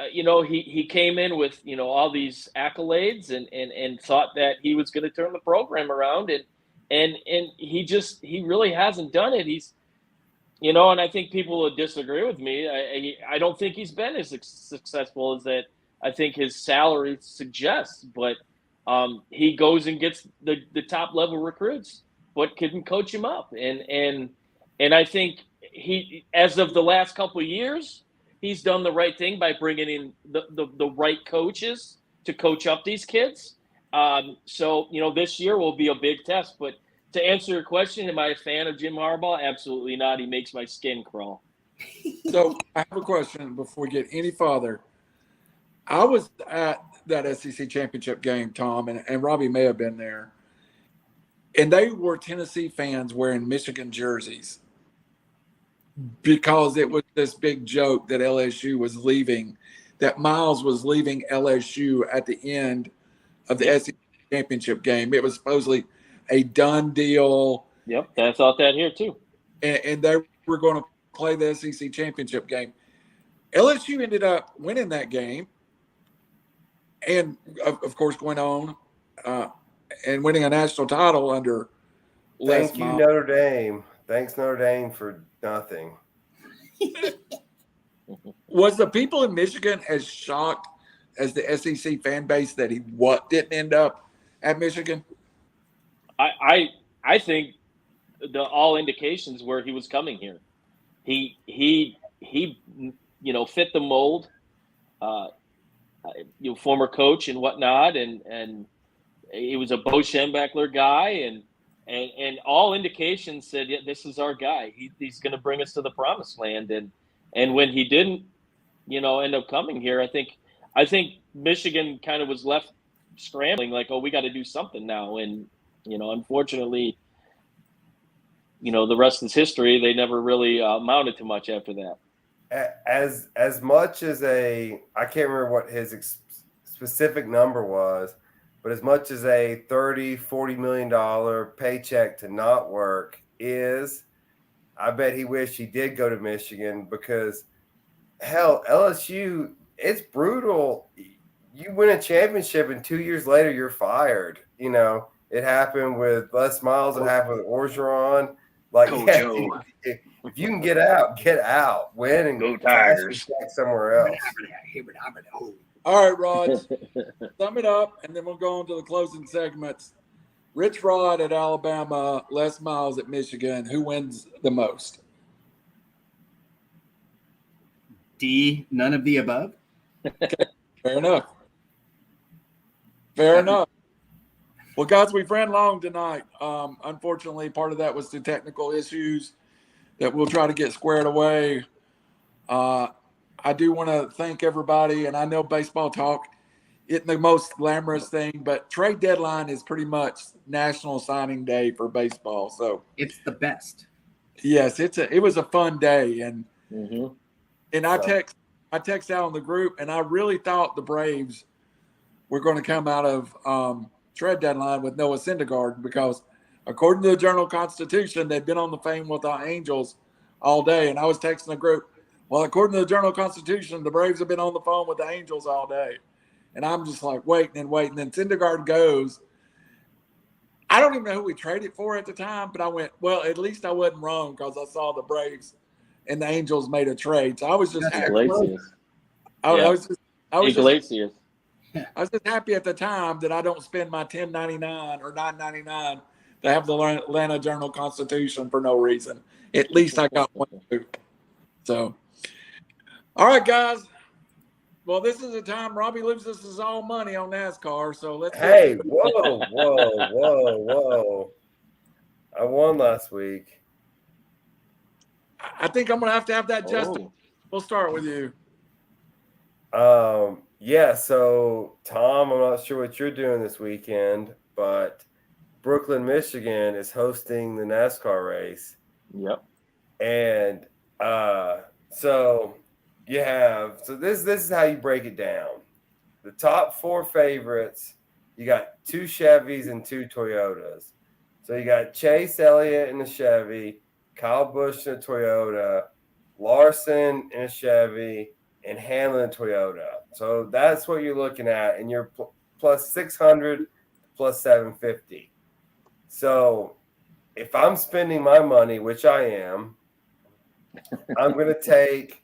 he came in with all these accolades and thought that he was going to turn the program around, and he really hasn't done it. He's and I think people will disagree with me. I don't think he's been as successful as that I think his salary suggests, but he goes and gets the top level recruits, but couldn't coach him up. And I think he, as of the last couple of years, he's done the right thing by bringing in the right coaches to coach up these kids. So this year will be a big test, but to answer your question, am I a fan of Jim Harbaugh? Absolutely not. He makes my skin crawl. So I have a question before we get any farther. I was at that SEC championship game, Tom, and Robbie may have been there. And they were Tennessee fans wearing Michigan jerseys because it was this big joke that LSU was leaving, that Miles was leaving LSU at the end of the SEC championship game. It was supposedly a done deal. Yep, I thought that here too. And they were going to play the SEC championship game. LSU ended up winning that game, and of course went on and winning a national title under Les Thank you, Miles. Notre Dame. Thanks, Notre Dame, for nothing. Was the people in Michigan as shocked as the SEC fan base that he didn't end up at Michigan? I think all indications were he was coming here. He fit the mold. Former coach and whatnot, and he was a Bo Schembechler guy, and all indications said, yeah, this is our guy. He's going to bring us to the promised land, and when he didn't, end up coming here, I think Michigan kind of was left scrambling, like, oh, we got to do something now, and unfortunately, the rest is history. They never really amounted to much after that. As much as I can't remember what his specific number was, but as much as a $30-40 million paycheck to not work is, I bet he wished he did go to Michigan, because hell, LSU, it's brutal. You win a championship and 2 years later you're fired. It happened with Les Miles. It happened with Orgeron. Like, if you can get out, win, and go Tigers somewhere else. All right, Rod, sum it up, and then we'll go on to the closing segments. Rich Rod at Alabama, Les Miles at Michigan. Who wins the most? D, none of the above. Fair enough. Fair enough. Well, guys, we've ran long tonight. Unfortunately, part of that was the technical issues that we'll try to get squared away. I do want to thank everybody, and I know baseball talk isn't the most glamorous thing, but trade deadline is pretty much National Signing Day for baseball. So it's the best. Yes, it was a fun day, and I text out on the group, and I really thought the Braves were going to come out of trade deadline with Noah Syndergaard, because according to the Journal-Constitution, they've been on the phone with the Angels all day, and I was texting the group, well, according to the Journal-Constitution, the Braves have been on the phone with the Angels all day. And I'm just like waiting. And then Syndergaard goes. I don't even know who we traded for at the time, but I went, well, at least I wasn't wrong, because I saw the Braves and the Angels made a trade. So I was just happy. I was just happy at the time that I don't spend my $10.99 or $9.99 to have the Atlanta Journal-Constitution for no reason. At least I got one too. So, all right, guys. Well, this is the time Robbie loses his all money on NASCAR. So let's. Hey, whoa. I won last week. I think I'm going to have that, Justin. We'll start with you. Yeah, so Tom, I'm not sure what you're doing this weekend, but Brooklyn, Michigan is hosting the NASCAR race. Yep. And so this is how you break it down. The top four favorites, you got 2 Chevys and 2 Toyotas. So you got Chase Elliott in a Chevy, Kyle Busch in a Toyota, Larson in a Chevy, and Hamlin Toyota. So that's what you're looking at, and you're plus 600, plus 750. So if I'm spending my money, which I am, I'm going to take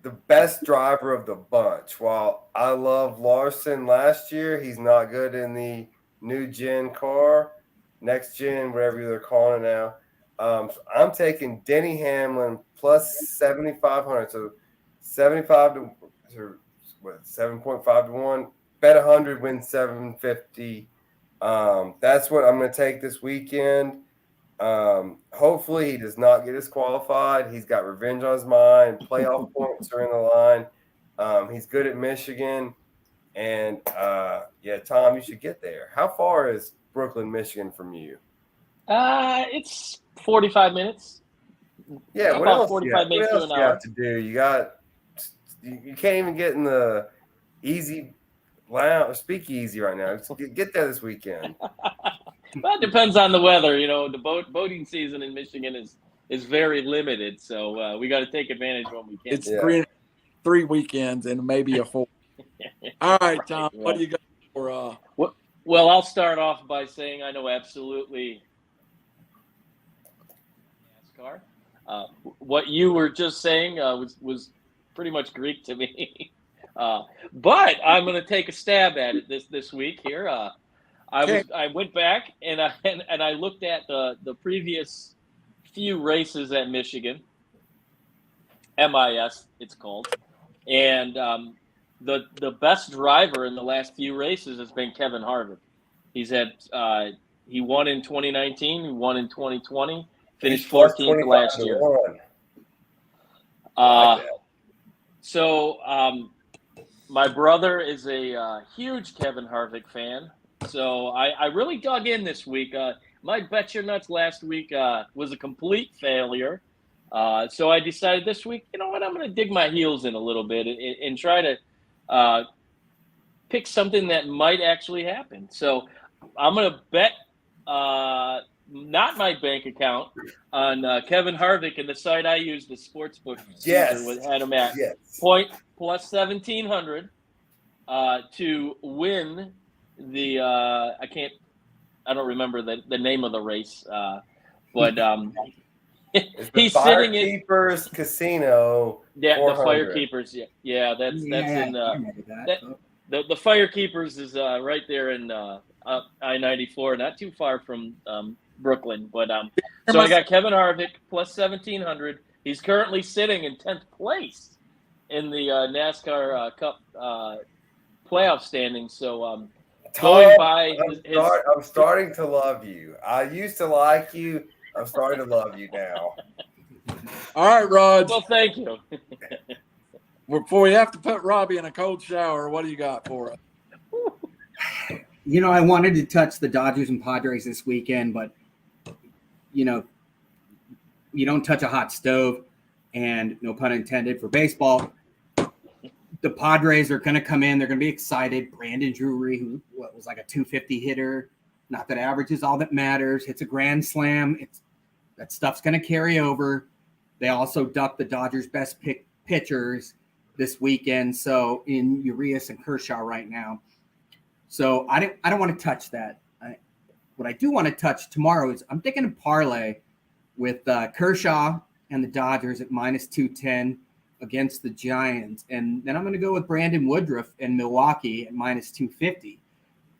the best driver of the bunch. While I love Larson last year, he's not good in the new gen car, next gen, whatever they're calling it now. So I'm taking Denny Hamlin plus 7,500. So 75 to 7.5 to 1. Bet 100, win 750. That's what I'm going to take this weekend. Hopefully he does not get disqualified. He's got revenge on his mind. Playoff points are in the line. He's good at Michigan. And Tom, you should get there. How far is Brooklyn, Michigan from you? It's 45 minutes. Yeah, what else? 45 minutes to an hour. You have to do? You can't even get in the easy lounge, speakeasy right now. Get there this weekend. Well, it depends on the weather. The boating season in Michigan is very limited, so we got to take advantage when we can. It's three weekends and maybe a 4. All right, Tom, what do you got for Well, I'll start off by saying I know absolutely NASCAR. What you were just saying was pretty much Greek to me. But I'm going to take a stab at it this week here. I went back and I looked at the previous few races at Michigan, MIS it's called, and the best driver in the last few races has been Kevin Harvick. He's had he won in 2019, he won in 2020, finished 14th last year. So my brother is a huge Kevin Harvick fan. So I really dug in this week. My Bet Your Nuts last week was a complete failure. So I decided this week, you know what, I'm going to dig my heels in a little bit and try to pick something that might actually happen. So I'm going to bet not my bank account on Kevin Harvick, and the site I use, the sportsbook, had him at point plus 1,700 to win the I don't remember the name of the race, but he's sitting in Keepers Casino. Yeah, the Firekeepers. Yeah, that's in the Firekeepers is right there in I-94, not too far from Brooklyn. But so I got Kevin Harvick plus 1,700. He's currently sitting in 10th place in the NASCAR Cup playoff standings. So going by I'm starting to love you. I used to like you. I'm starting to love you now. All right, Rod. Well, thank you. Before we have to put Robbie in a cold shower, what do you got for us? I wanted to touch the Dodgers and Padres this weekend, but, you don't touch a hot stove, and no pun intended for baseball. The Padres are going to come in. They're going to be excited. Brandon Drury, who was like a 250 hitter, not that average is all that matters. Hits a grand slam. That stuff's going to carry over. They also ducked the Dodgers' best pitchers this weekend, so in Urias and Kershaw right now. So I don't want to touch that. What I do want to touch tomorrow is I'm thinking of parlay with Kershaw and the Dodgers at minus 210 against the Giants, and then I'm going to go with Brandon Woodruff and Milwaukee at minus 250.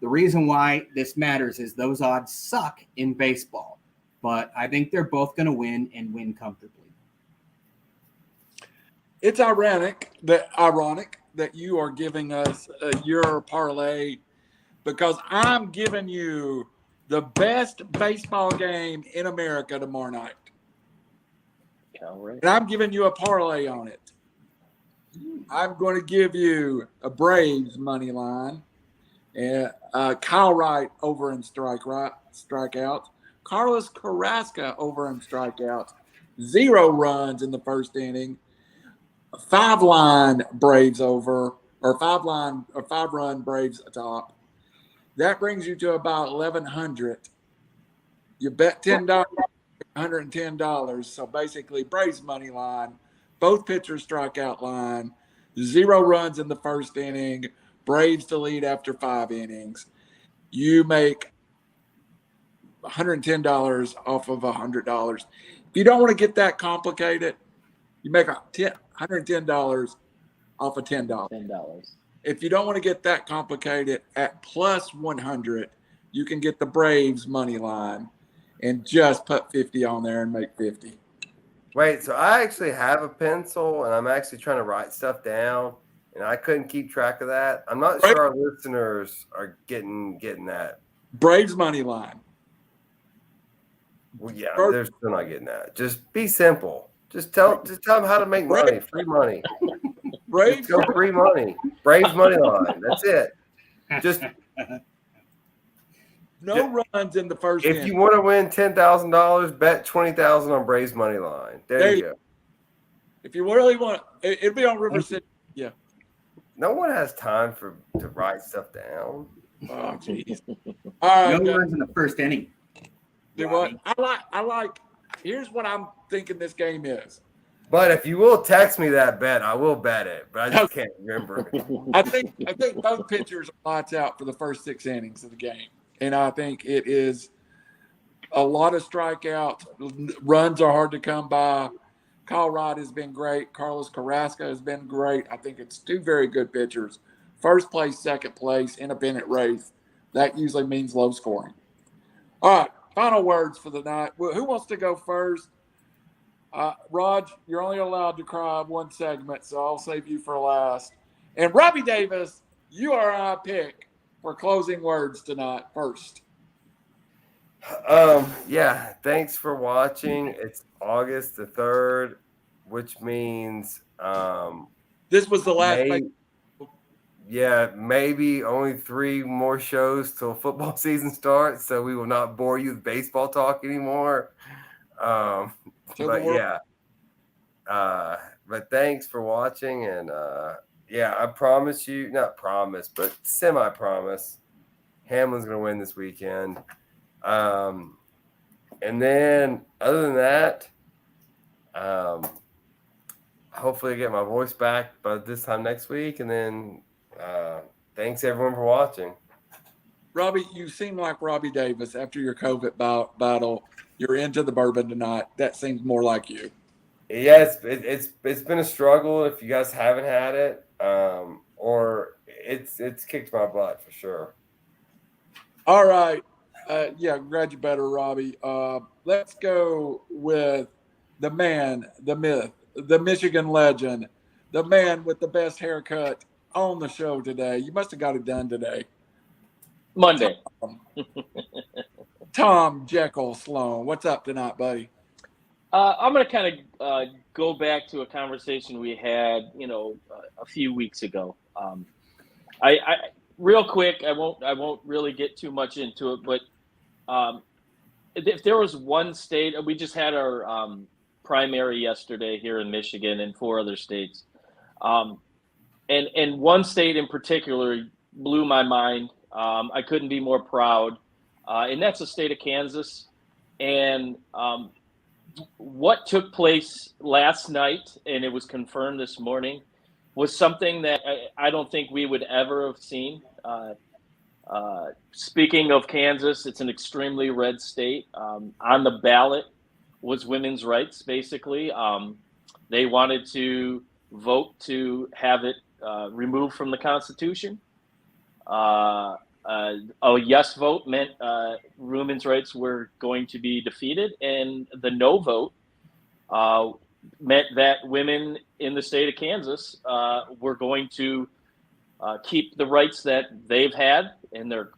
The reason why this matters is those odds suck in baseball, but I think they're both going to win and win comfortably. It's ironic that you are giving us your parlay, because I'm giving you the best baseball game in America tomorrow night. And I'm giving you a parlay on it. I'm going to give you a Braves money line, and Kyle Wright over in strikeouts, Carlos Carrasco over in strikeouts, 0 runs in the first inning, 5-line Braves over, or 5-run Braves atop. That brings you to about 1,100. You bet $10, $110. So basically, Braves money line, both pitchers strikeout line, 0 runs in the first inning, Braves to lead after 5 innings. You make $110 off of $100. If you don't want to get that complicated, you make $110 off of $10. If you don't want to get that complicated, at plus 100, you can get the Braves money line and just put 50 on there and make 50. Wait, so I actually have a pencil and I'm actually trying to write stuff down, and I couldn't keep track of that. I'm not sure our listeners are getting that. Braves money line. Well, yeah, they're still not getting that. Just be simple. Just tell them how to make money, free money. Braves, go free money. Braves money line. That's it. Just no runs in the first inning. If you want to win $10,000, bet $20,000 on Braves money line. There you go. If you really want, it'll be on River City. Yeah. No one has time to write stuff down. Oh, jeez. All right. No runs in the first inning. Do what? I like. Here's what I'm thinking this game is. But if you will text me that bet, I will bet it. But I just can't remember. I think both pitchers are lights out for the first 6 innings of the game, and I think it is a lot of strikeouts. Runs are hard to come by. Kyle Wright has been great. Carlos Carrasco has been great. I think it's 2 very good pitchers. First place, second place, independent race. That usually means low scoring. All right, final words for the night. Well, who wants to go first? Raj, you're only allowed to cry 1 segment, so I'll save you for last. And Robbie Davis, you are our pick for closing words tonight first. Yeah, thanks for watching. It's August the 3rd, which means This was the last. maybe only 3 more shows till football season starts, so we will not bore you with baseball talk anymore. But thanks for watching, and I promise you, not promise, but semi-promise, Hamlin's going to win this weekend. And then other than that, hopefully I get my voice back by this time next week. And then thanks everyone for watching. Robbie, you seem like Robbie Davis after your COVID battle. You're into the bourbon tonight. That seems more like you. Yeah, it's been a struggle if you guys haven't had it, or it's kicked my butt for sure. All right. Glad you better, Robbie. Let's go with the man, the myth, the Michigan legend, the man with the best haircut on the show today. You must have got it done today. Monday. Tom Jekyll Sloan. What's up tonight, buddy? I'm going to kind of go back to a conversation we had, a few weeks ago. I real quick, I won't really get too much into it, but if there was one state, we just had our primary yesterday here in Michigan and 4 other states, and one state in particular blew my mind. I couldn't be more proud, and that's the state of Kansas. And what took place last night, and it was confirmed this morning, was something that I don't think we would ever have seen. Speaking of Kansas, it's an extremely red state. On the ballot was women's rights, basically. They wanted to vote to have it removed from the Constitution. A yes vote meant women's rights were going to be defeated, and the no vote meant that women in the state of Kansas were going to keep the rights that they've had and their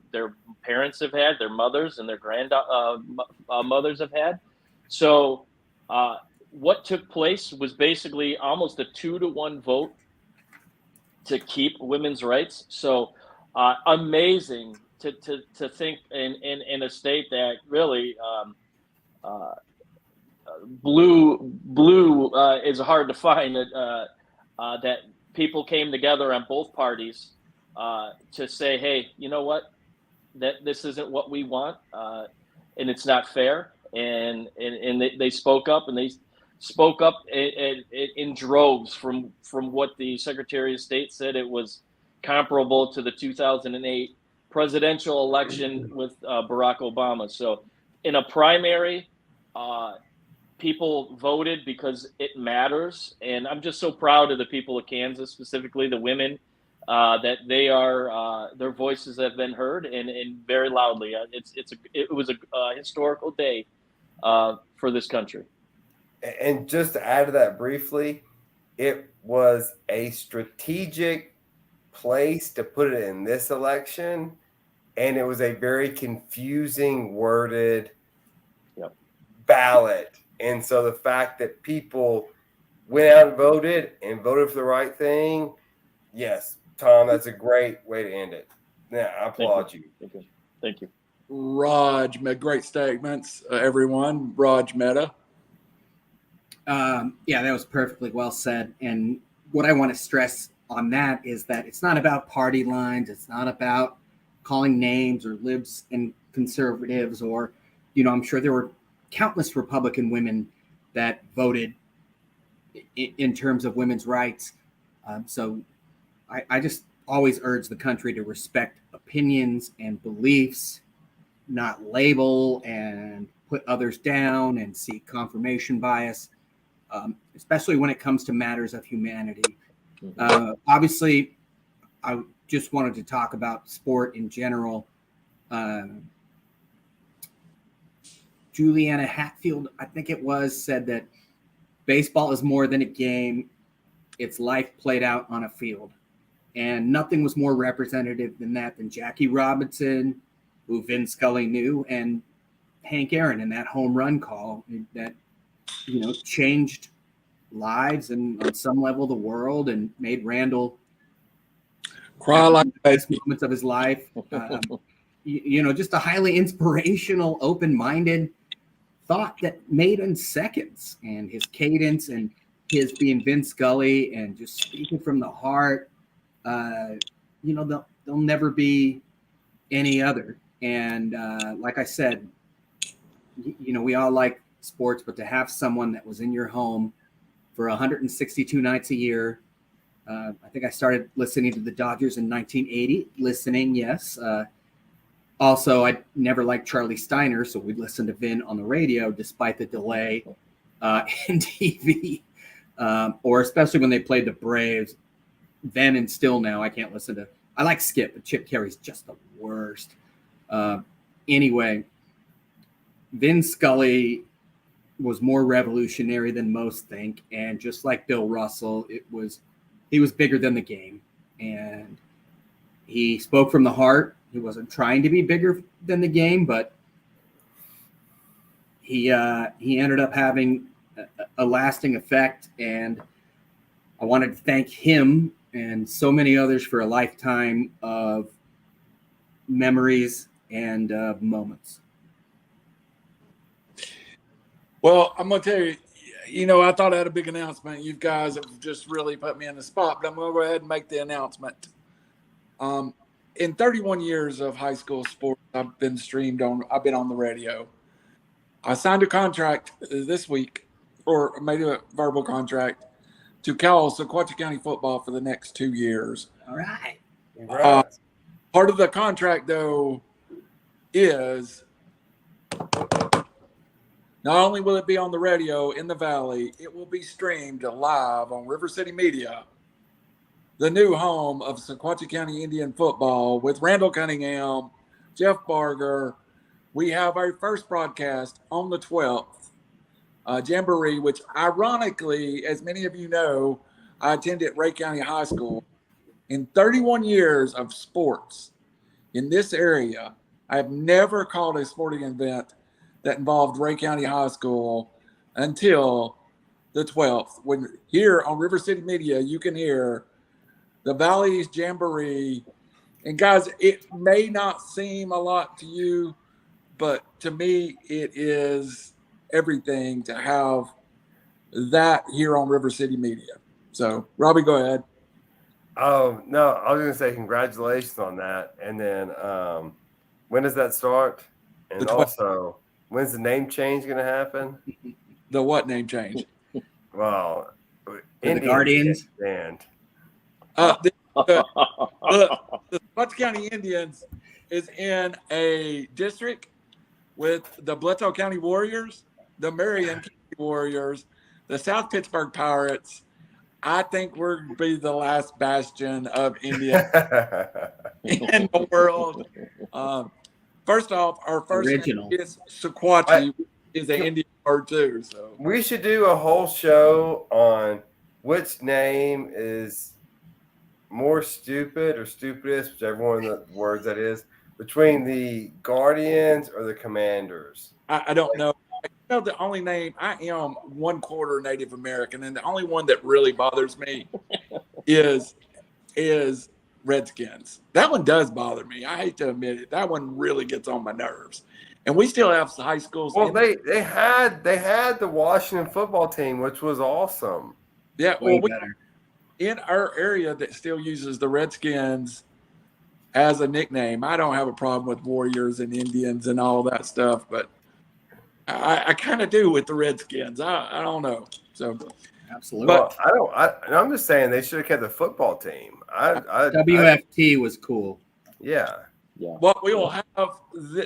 parents have had, their mothers and their mothers have had. So what took place was basically almost a 2-to-1 vote to keep women's rights. So amazing to think in a state that really blue is hard to find, that people came together on both parties to say, hey, you know what, that this isn't what we want, and it's not fair. And they spoke up, and they spoke up in droves from what the Secretary of State said. It was comparable to the 2008 presidential election with Barack Obama. So in a primary, people voted because it matters. And I'm just so proud of the people of Kansas, specifically the women, that they are, their voices have been heard, and very loudly. It was a historical day for this country. And just to add to that briefly, it was a strategic place to put it in this election, and it was a very confusing worded ballot. And so the fact that people went out and voted for the right thing, yes, Tom, that's a great way to end it. Yeah, I applaud you. Thank you. Raj made great statements, everyone. Raj Mehta. That was perfectly well said. And what I want to stress on that is that it's not about party lines. It's not about calling names or libs and conservatives, or, I'm sure there were countless Republican women that voted in terms of women's rights. So I just always urge the country to respect opinions and beliefs, not label and put others down and seek confirmation bias, especially when it comes to matters of humanity. Obviously, I just wanted to talk about sport in general. Juliana Hatfield, I think it was, said that baseball is more than a game. It's life played out on a field. And nothing was more representative than Jackie Robinson, who Vin Scully knew, and Hank Aaron in that home run call that, changed lives and on some level the world, and made Randall Cry like the best moments of his life. Just a highly inspirational, open-minded thought that made in seconds, and his cadence and his being Vin Scully and just speaking from the heart. There'll never be any other. And like I said, we all like sports, but to have someone that was in your home for 162 nights a year. I think I started listening to the Dodgers in 1980. Listening, yes. Also, I never liked Charlie Steiner, so we'd listen to Vin on the radio despite the delay in TV, or especially when they played the Braves. Then and still now, I can't listen to. I like Skip, but Chip Carey's just the worst. Anyway, Vin Scully was more revolutionary than most think, and just like Bill Russell, he was bigger than the game, and he spoke from the heart. He wasn't trying to be bigger than the game, but he ended up having a lasting effect, and I wanted to thank him and so many others for a lifetime of memories and moments. Well, I'm going to tell you, I thought I had a big announcement. You guys have just really put me in the spot, but I'm going to go ahead and make the announcement. In 31 years of high school sports, I've been on the radio. I signed a contract this week, or made a verbal contract, to call Sequatchie County football for the next 2 years. All right. Part of the contract, though, is not only will it be on the radio in the Valley, it will be streamed live on RiverCity-Media, the new home of Sequatchie County Indian football, with Randall Cunningham, Jeff Barger. We have our first broadcast on the 12th, Jamboree, which ironically, as many of you know, I attended Ray County High School. In 31 years of sports in this area, I have never called a sporting event that involved Ray County High School until the 12th. When here on RiverCity-Media, you can hear the Valley's Jamboree. And guys, it may not seem a lot to you, but to me, it is everything to have that here on RiverCity-Media. So, Robbie, go ahead. Oh, no, I was going to say congratulations on that. And then when does that start? And also, when's the name change going to happen? The what name change? Well, The Guardians. And The Sequatchie County Indians is in a district with the Bledsoe County Warriors, the Marion County Warriors, the South Pittsburgh Pirates. I think we're going to be the last bastion of Indians in the world. First off, our first Original. name is Sequatchie, is an Indian word too. So we should do a whole show on which name is more stupid or stupidest, whichever one of the words that is, between the Guardians or the Commanders. I don't know. I know the only name, I am 1/4 Native American, and the only one that really bothers me is Redskins. That one does bother me. I hate to admit it. That one really gets on my nerves. And we still have high schools. Well, they had the Washington football team, which was awesome. Yeah, Way well, better. in our area that still uses the Redskins as a nickname. I don't have a problem with Warriors and Indians and all that stuff, but I kind of do with the Redskins. I don't know. So Absolutely. But- Well, I'm just saying they should have kept the football team. WFT was cool. Yeah. what we will have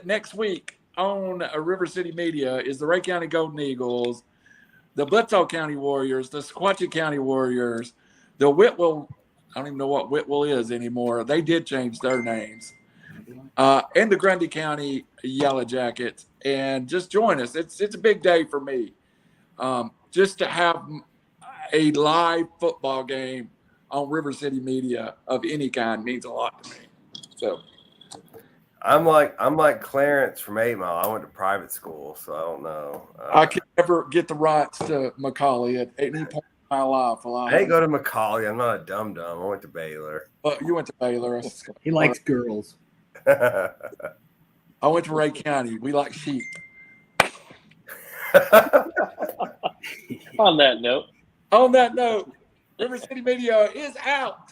next week on RiverCity-Media is the Ray County Golden Eagles, the Bledsoe County Warriors, the Sequatchie County Warriors, the Whitwell. I don't even know what Whitwell is anymore. They did change their names. And the Grundy County Yellow Jackets. And just join us. It's a big day for me. Just to have a live football game on RiverCity-Media of any kind means a lot to me. So I'm like Clarence from 8 Mile. I went to private school, so I don't know. I could never get the rights to Macaulay at any point in my life. Well, I didn't go to Macaulay. I'm not a dum-dum. I went to Baylor. Well, you went to Baylor. He likes girls. I went to Ray County. We like sheep. On that note, On that note, RiverCity-Media is out,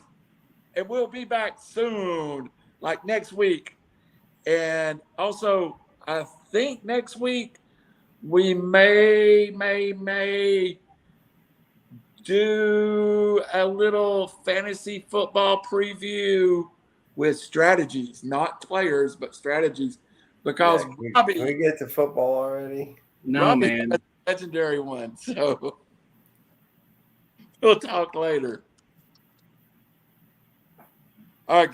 and we'll be back soon, like next week. And also, I think next week we may do a little fantasy football preview with strategies, not players, but strategies. Because Can Robbie, we get to football already? No, Robbie man. has a legendary one. So we'll talk later. All right.